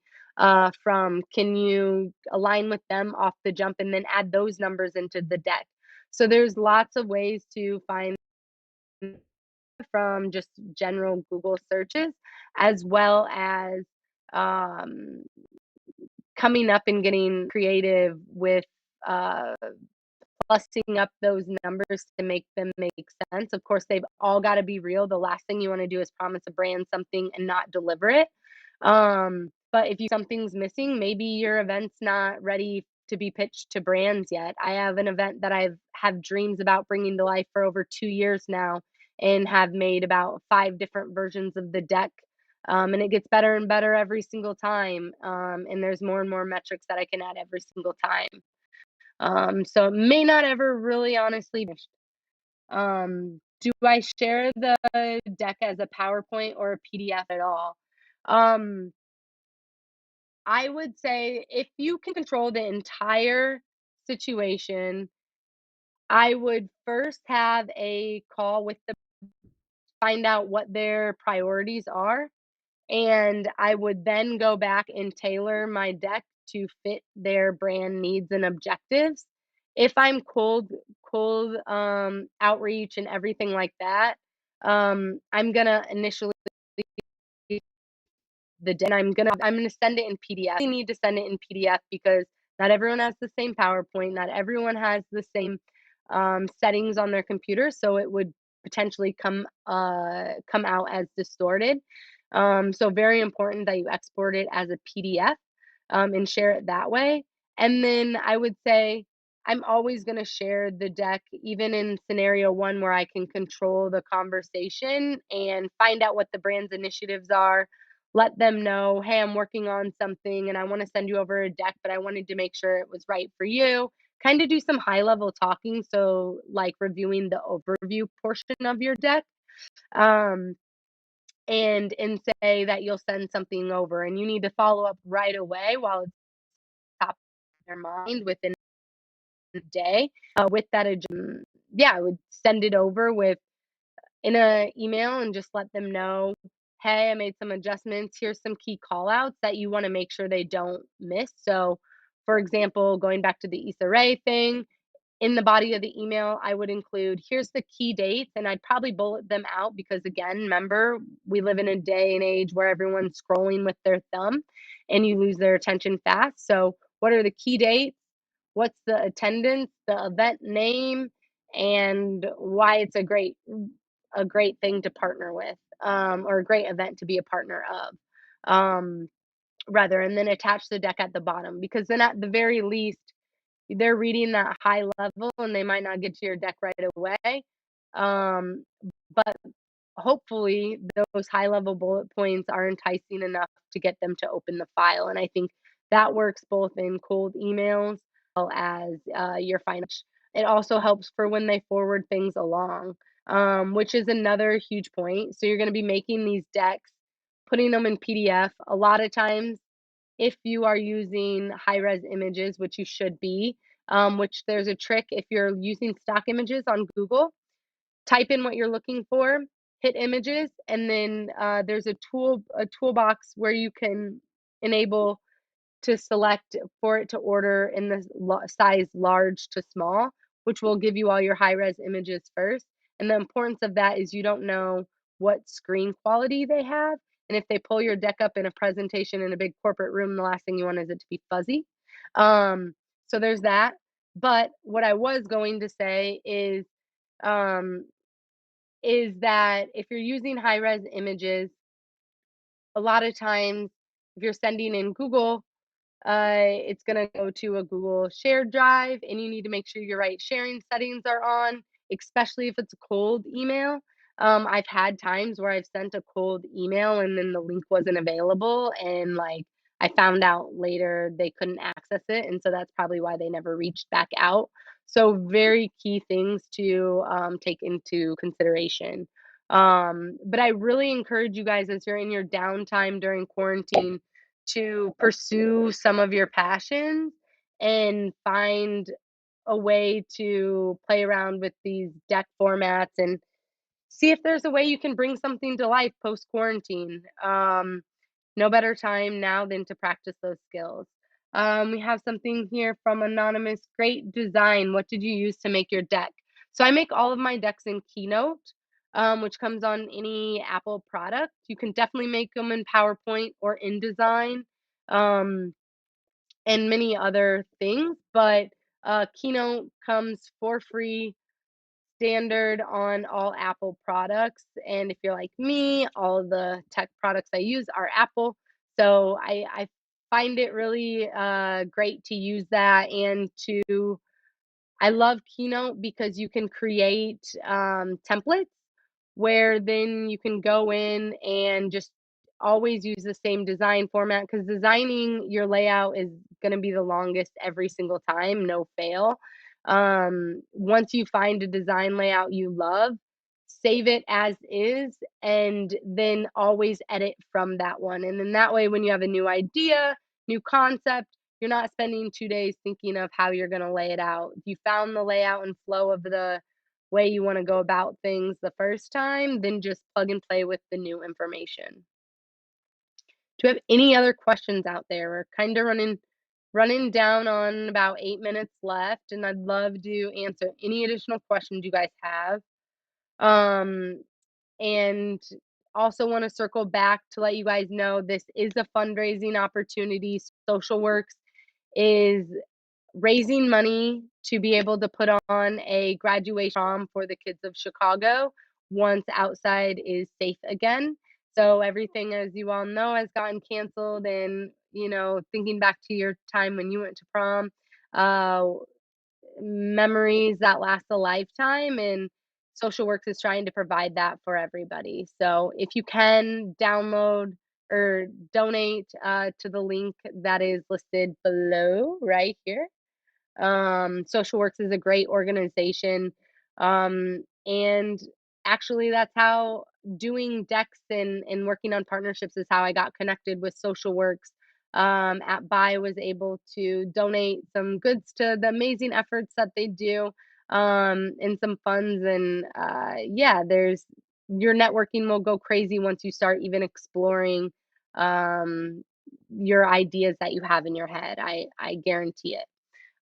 Speaker 5: from? Can you align with them off the jump and then add those numbers into the deck? So there's lots of ways to find from just general Google searches, as well as um, coming up and getting creative with uh, plussing up those numbers to make them make sense. Of course, they've all got to be real. The last thing you want to do is promise a brand something and not deliver it. But if something's missing, maybe your event's not ready to be pitched to brands yet. I have an event that I've have dreams about bringing to life for over 2 years now, and have made about 5 different versions of the deck. And it gets better and better every single time. And there's more and more metrics that I can add every single time. So it may not ever really honestly finish. Do I share the deck as a PowerPoint or a PDF at all? Um, I would say if you can control the entire situation, I would first have a call with the find out what their priorities are, and I would then go back and tailor my deck to fit their brand needs and objectives. If I'm cold outreach and everything like that, I'm gonna initially I'm gonna send it in PDF. You need to send it in PDF because not everyone has the same PowerPoint, not everyone has the same settings on their computer, so it would potentially come out as distorted. So very important that you export it as a PDF and share it that way. And then I would say I'm always going to share the deck, even in scenario one where I can control the conversation and find out what the brand's initiatives are. Let them know, hey, I'm working on something and I want to send you over a deck, but I wanted to make sure it was right for you. Kind of do some high level talking. So, like reviewing the overview portion of your deck. Um, and say that you'll send something over and you need to follow up right away while it's top of their mind within the day with that yeah, I would send it over with in a email and just let them know, hey, I made some adjustments. Here's some key call outs that you want to make sure they don't miss. So for example, going back to the Issa Rae thing, in the body of the email, I would include here's the key dates, and I'd probably bullet them out because, again, remember, we live in a day and age where everyone's scrolling with their thumb and you lose their attention fast. So, what are the key dates? What's the attendance, the event name, and why it's a great thing to partner with, or a great event to be a partner of, rather, and then attach the deck at the bottom because then at the very least they're reading that high level and they might not get to your deck right away. Um, but hopefully those high level bullet points are enticing enough to get them to open the file. And I think that works both in cold emails as well as your final. It also helps for when they forward things along, which is another huge point. So you're going to be making these decks, putting them in PDF. A lot of times if you are using high res images, which you should be, which there's a trick if you're using stock images on Google, type in what you're looking for, hit images, and then there's a toolbox where you can enable to select for it to order in the size large to small, which will give you all your high res images first. And the importance of that is you don't know what screen quality they have. And if they pull your deck up in a presentation in a big corporate room, the last thing you want is it to be fuzzy. So there's that. But what I was going to say um, is that if you're using high res images, a lot of times if you're sending in Google, it's going to go to a Google shared drive, and you need to make sure your right sharing settings are on, especially if it's a cold email. I've had times where I've sent a cold email and then the link wasn't available, and like I found out later they couldn't access it, and so that's probably why they never reached back out. So very key things to take into consideration. But I really encourage you guys as you're in your downtime during quarantine to pursue some of your passions and find a way to play around with these deck formats and see if there's a way you can bring something to life post quarantine. No better time now than to practice those skills. We have something here from Anonymous. Great design. What did you use to make your deck? So I make all of my decks in Keynote, which comes on any Apple product. You can definitely make them in PowerPoint or InDesign, and many other things. But Keynote comes for free standard on all Apple products. And if you're like me, all of the tech products I use are Apple. So I find it really great to use that. And I love Keynote because you can create templates where then you can go in and just always use the same design format, because designing your layout is going to be the longest every single time, no fail. Once you find a design layout you love, save it as is and then always edit from that one. And then that way, when you have a new idea, new concept, you're not spending 2 days thinking of how you're going to lay it out. If you found the layout and flow of the way you want to go about things the first time, then just plug and play with the new information. Do you have any other questions out there? We're kind of running down on about 8 minutes left, and I'd love to answer any additional questions you guys have. And also want to circle back to let you guys know this is a fundraising opportunity. SocialWorks is raising money to be able to put on a graduation prom for the kids of Chicago once outside is safe again. So everything, as you all know, has gotten canceled. And, thinking back to your time when you went to prom, uh, memories that last a lifetime, and SocialWorks is trying to provide that for everybody. So if you can download or donate to the link that is listed below right here. SocialWorks is a great organization. And actually, that's how doing decks and working on partnerships is how I got connected with SocialWorks. At Buy was able to donate some goods to the amazing efforts that they do, and some funds. And yeah, your networking will go crazy once you start even exploring your ideas that you have in your head. I guarantee it.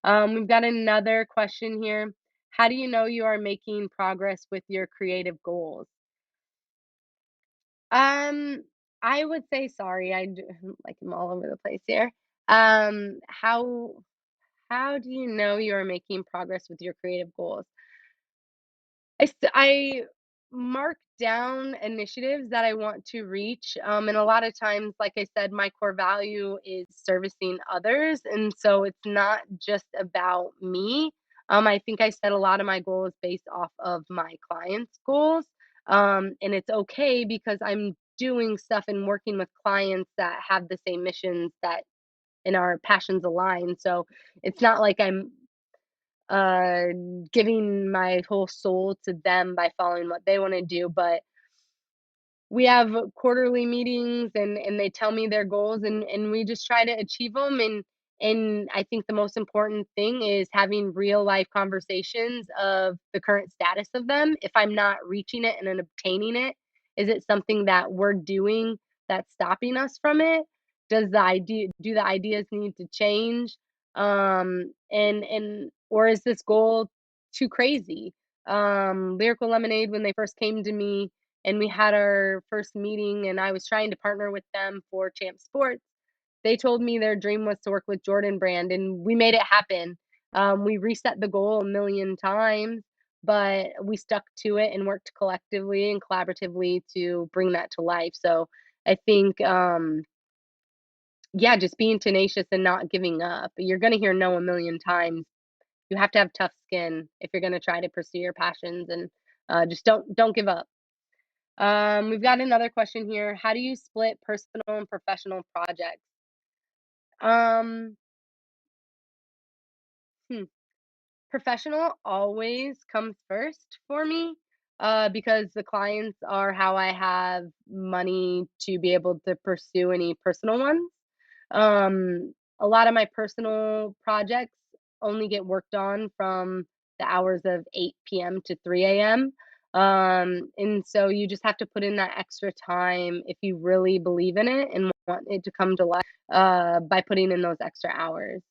Speaker 5: We've got another question here. How do you know you are making progress with your creative goals? Um, I would say sorry. Like I'm all over the place here. Um, how how do you know you are making progress with your creative goals? I mark down initiatives that I want to reach. And a lot of times, like I said, my core value is servicing others. And so it's not just about me. I think I set a lot of my goals based off of my clients' goals. And it's okay because I'm doing stuff and working with clients that have the same missions that and our passions align. So it's not like I'm uh giving my whole soul to them by following what they want to do. But we have quarterly meetings, and they tell me their goals, and we just try to achieve them. And I think the most important thing is having real life conversations of the current status of them. If I'm not reaching it and then obtaining it, is it something that we're doing that's stopping us from it? Do the ideas need to change? And or is this goal too crazy? Lyrical Lemonade, when they first came to me and we had our first meeting and I was trying to partner with them for Champ Sports, they told me their dream was to work with Jordan Brand, and we made it happen. We reset the goal a million times, but we stuck to it and worked collectively and collaboratively to bring that to life. So I think, yeah, just being tenacious and not giving up. You're going to hear no a million times. You have to have tough skin if you're going to try to pursue your passions, and just don't give up. We've got another question here. How do you split personal and professional projects? Um, hmm. Professional always comes first for me, because the clients are how I have money to be able to pursue any personal ones. A lot of my personal projects only get worked on from the hours of 8 p.m. to 3 a.m. And so you just have to put in that extra time if you really believe in it and want it to come to life, by putting in those extra hours.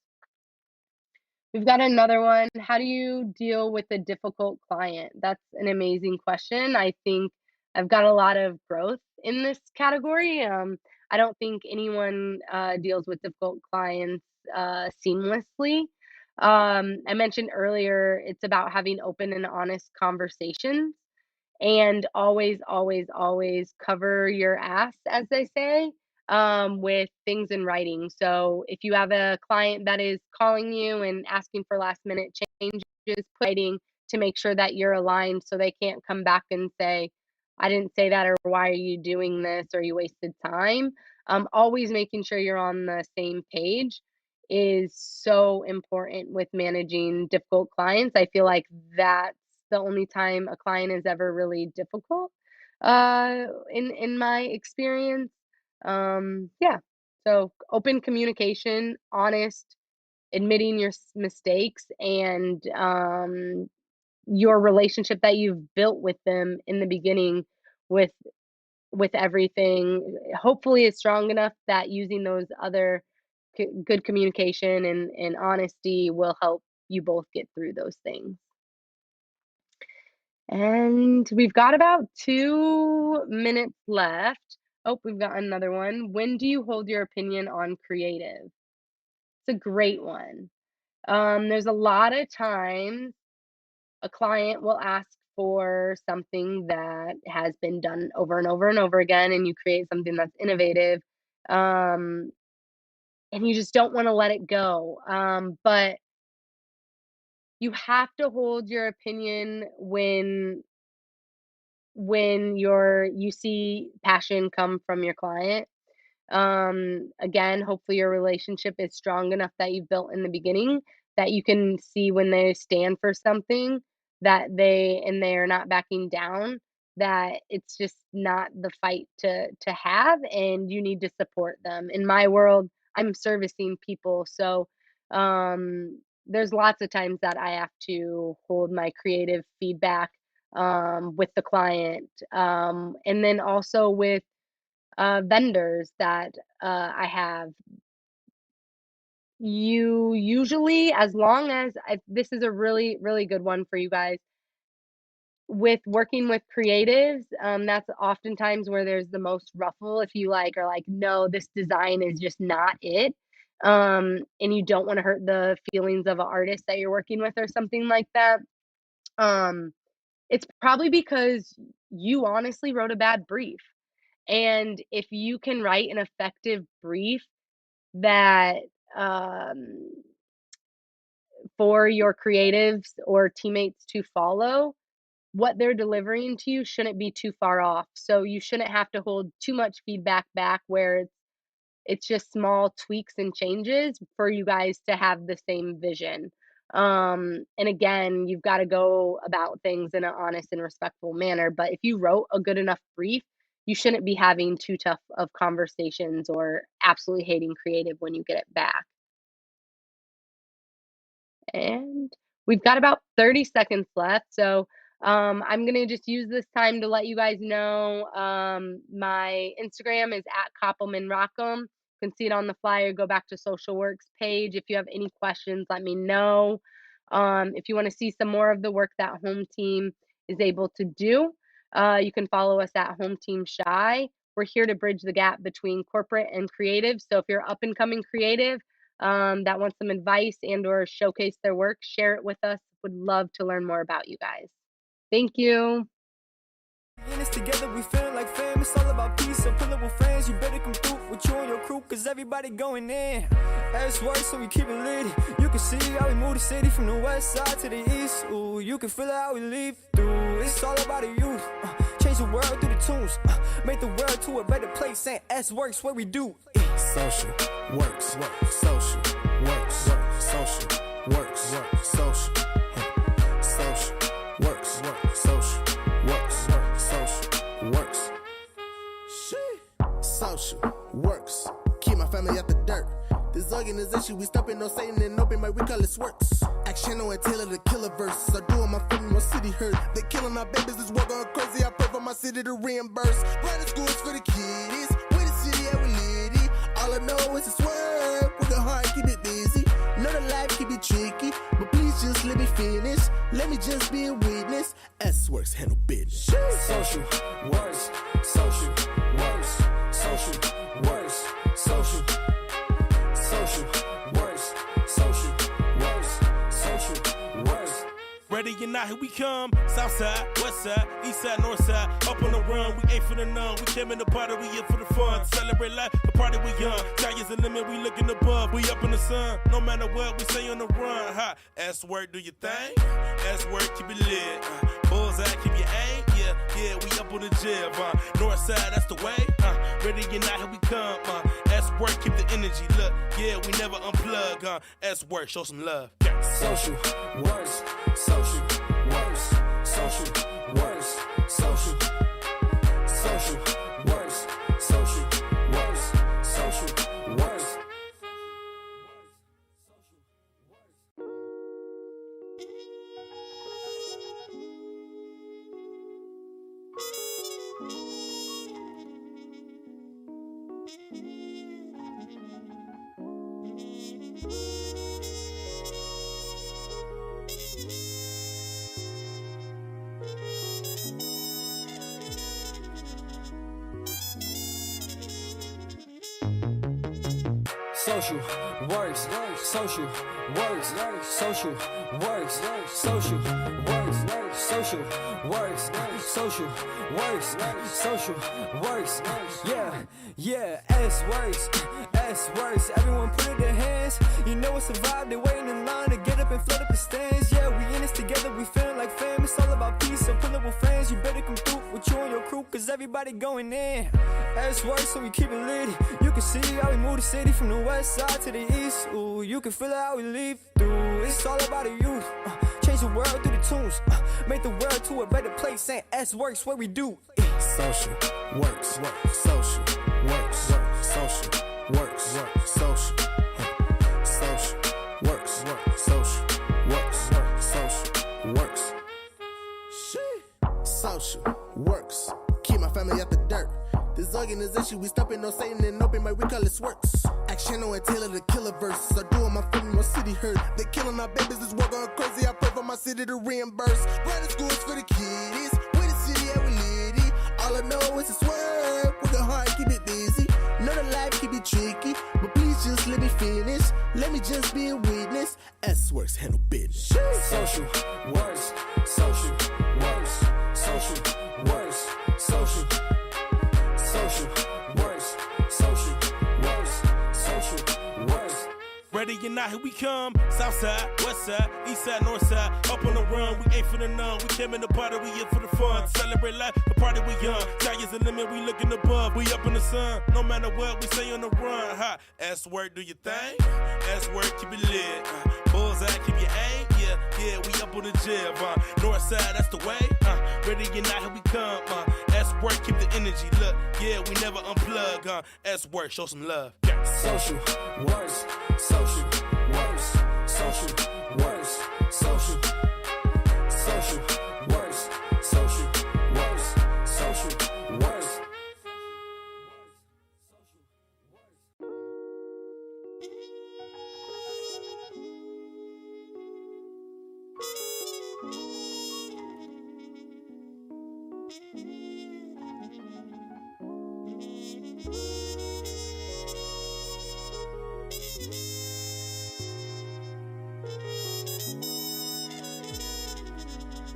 Speaker 5: We've got another one. How do you deal with a difficult client? That's an amazing question. I think I've got a lot of growth in this category. I don't think anyone deals with difficult clients seamlessly. I mentioned earlier, it's about having open and honest conversations, and always, always, always cover your ass, as they say, with things in writing. So if you have a client that is calling you and asking for last minute changes, put writing to make sure that you're aligned so they can't come back and say, I didn't say that, or why are you doing this, or you wasted time. Always making sure you're on the same page is so important with managing difficult clients. I feel like that's the only time a client is ever really difficult, in my experience. Yeah. So open communication, honest, admitting your mistakes, and your relationship that you've built with them in the beginning with everything, hopefully is strong enough that using those other good communication and honesty will help you both get through those things. And we've got about 2 minutes left. Oh, we've got another one. When do you hold your opinion on creative? It's a great one. There's a lot of times a client will ask for something that has been done over and over and over again, and you create something that's innovative, um, and you just don't want to let it go. But you have to hold your opinion when you see passion come from your client. Again, hopefully your relationship is strong enough that you've built in the beginning that you can see when they stand for something that they are not backing down, that it's just not the fight to have, and you need to support them. In my world, I'm servicing people, so there's lots of times that I have to hold my creative feedback with the client, and then also with vendors that I have. You usually, as long as this is a really, really good one for you guys. With working with creatives, that's oftentimes where there's the most ruffle. If you are like, no, this design is just not it. And you don't want to hurt the feelings of an artist that you're working with or something like that. Um, it's probably because you honestly wrote a bad brief. And if you can write an effective brief that, um, for your creatives or teammates to follow, what they're delivering to you shouldn't be too far off. So you shouldn't have to hold too much feedback back where it's just small tweaks and changes for you guys to have the same vision. And again, you've got to go about things in an honest and respectful manner. But if you wrote a good enough brief, you shouldn't be having too tough of conversations or absolutely hating creative when you get it back. And we've got about 30 seconds left. So I'm going to just use this time to let you guys know my Instagram is at Koppelman Rockham. You can see it on the flyer. Go back to Social Works page. If you have any questions, let me know. If you want to see some more of the work that Home Team is able to do, you can follow us at Home Team Shy. We're here to bridge the gap between corporate and creative. So if you're up and coming creative, that wants some advice and or showcase their work, share it with us. Would love to learn more about you guys. Thank you.
Speaker 2: In this together, we feeling like fam. It's all about peace. So pull up with friends. You better come through with you and your crew, cause everybody going in. As work, so we keep it lit. You can see how we move the city from the west side to the east. Ooh, you can feel how we live through. It's all about the youth. Change the world through the tunes. Make the world to a better place. And S works what we do.
Speaker 3: Social works, social works, social works, social, social works, social works, social works, social works. Keep my family out the dirt. This organization, we stopping no Satan and open, but we call it SWorks. Action Action on Taylor the killer verses. I doing my funeral city hurt. They killing our babies, this war going crazy. I pray for my city to reimburse. Private schools for the kiddies. We the city and we litty. All I know is it's work. With the heart, keep it busy. Know the life can be tricky, but please just let me finish. Let me just be a witness. SWorks handle business.
Speaker 2: Social works, social works, social works, social works, social works, social works.
Speaker 1: Ready or not, here we come. South side, west side, east side, north side. Up on the run, we ain't for the none. We came in the party, we here for the fun. Celebrate life, the party we young. Sky is the limit, we looking above. We up in the sun, no matter what, we stay on the run. Ha, SWork, do your thing. SWork, keep it lit. Bullseye, keep your aim. Yeah, we up on the jib. North side, that's the way. Ready or not, here we come. SWork, keep the energy. Look, yeah, we never unplug. SWork, show some love.
Speaker 2: Social works, social works, social works, social works, social works, social works. Social works, social works, social works, social works, social works, social works, social works. Yeah, S works. Everyone put it in their hands. You know it's a vibe. They're waiting in line to get up and flood up the stands. Yeah, we in this together. We feeling like fam. It's all about peace. So pull up with fans. You better come through with you and your crew, cause everybody going in. S works, so we keep it lit. You can see how we move the city from the west side to the east. Ooh, you can feel it how we leave through. It's all about the youth. Change the world through the tunes. Make the world to a better place. And S works what we do.
Speaker 3: Social works, social works, social works, social works, social works. Social works. Keep my family out the dirt. This organization, we stopping no Satan and open, but we call it SWorks. Action on Taylor the killer verses. I doing my funeral city hurt. They killing our babies, this war going crazy. I pray for my city to reimburse. Private schools for the kiddies. We the city and we litty. All I know is it's work. With the heart, keep it busy. Know the life can be tricky, but please just let me finish. Let me just be a witness. SWorks handle business.
Speaker 2: Social works, social works, social works, social works, social works, social works.
Speaker 1: Ready or not, here we come. South side, west side, east side, north side. Up on the run, we ain't for the none. We came in the party, we here for the fun. Celebrate life, the party we young. Sky is the limit, we looking above. We up in the sun, no matter what, we stay on the run. Ha, SWork, do your thing. SWork, keep it lit. Bullseye, keep your aim. Yeah, we up on the jib. North side, that's the way. Ready or not, here we come. SWork, keep the energy. Look, yeah, we never unplug. SWork, show some love.
Speaker 2: Social works,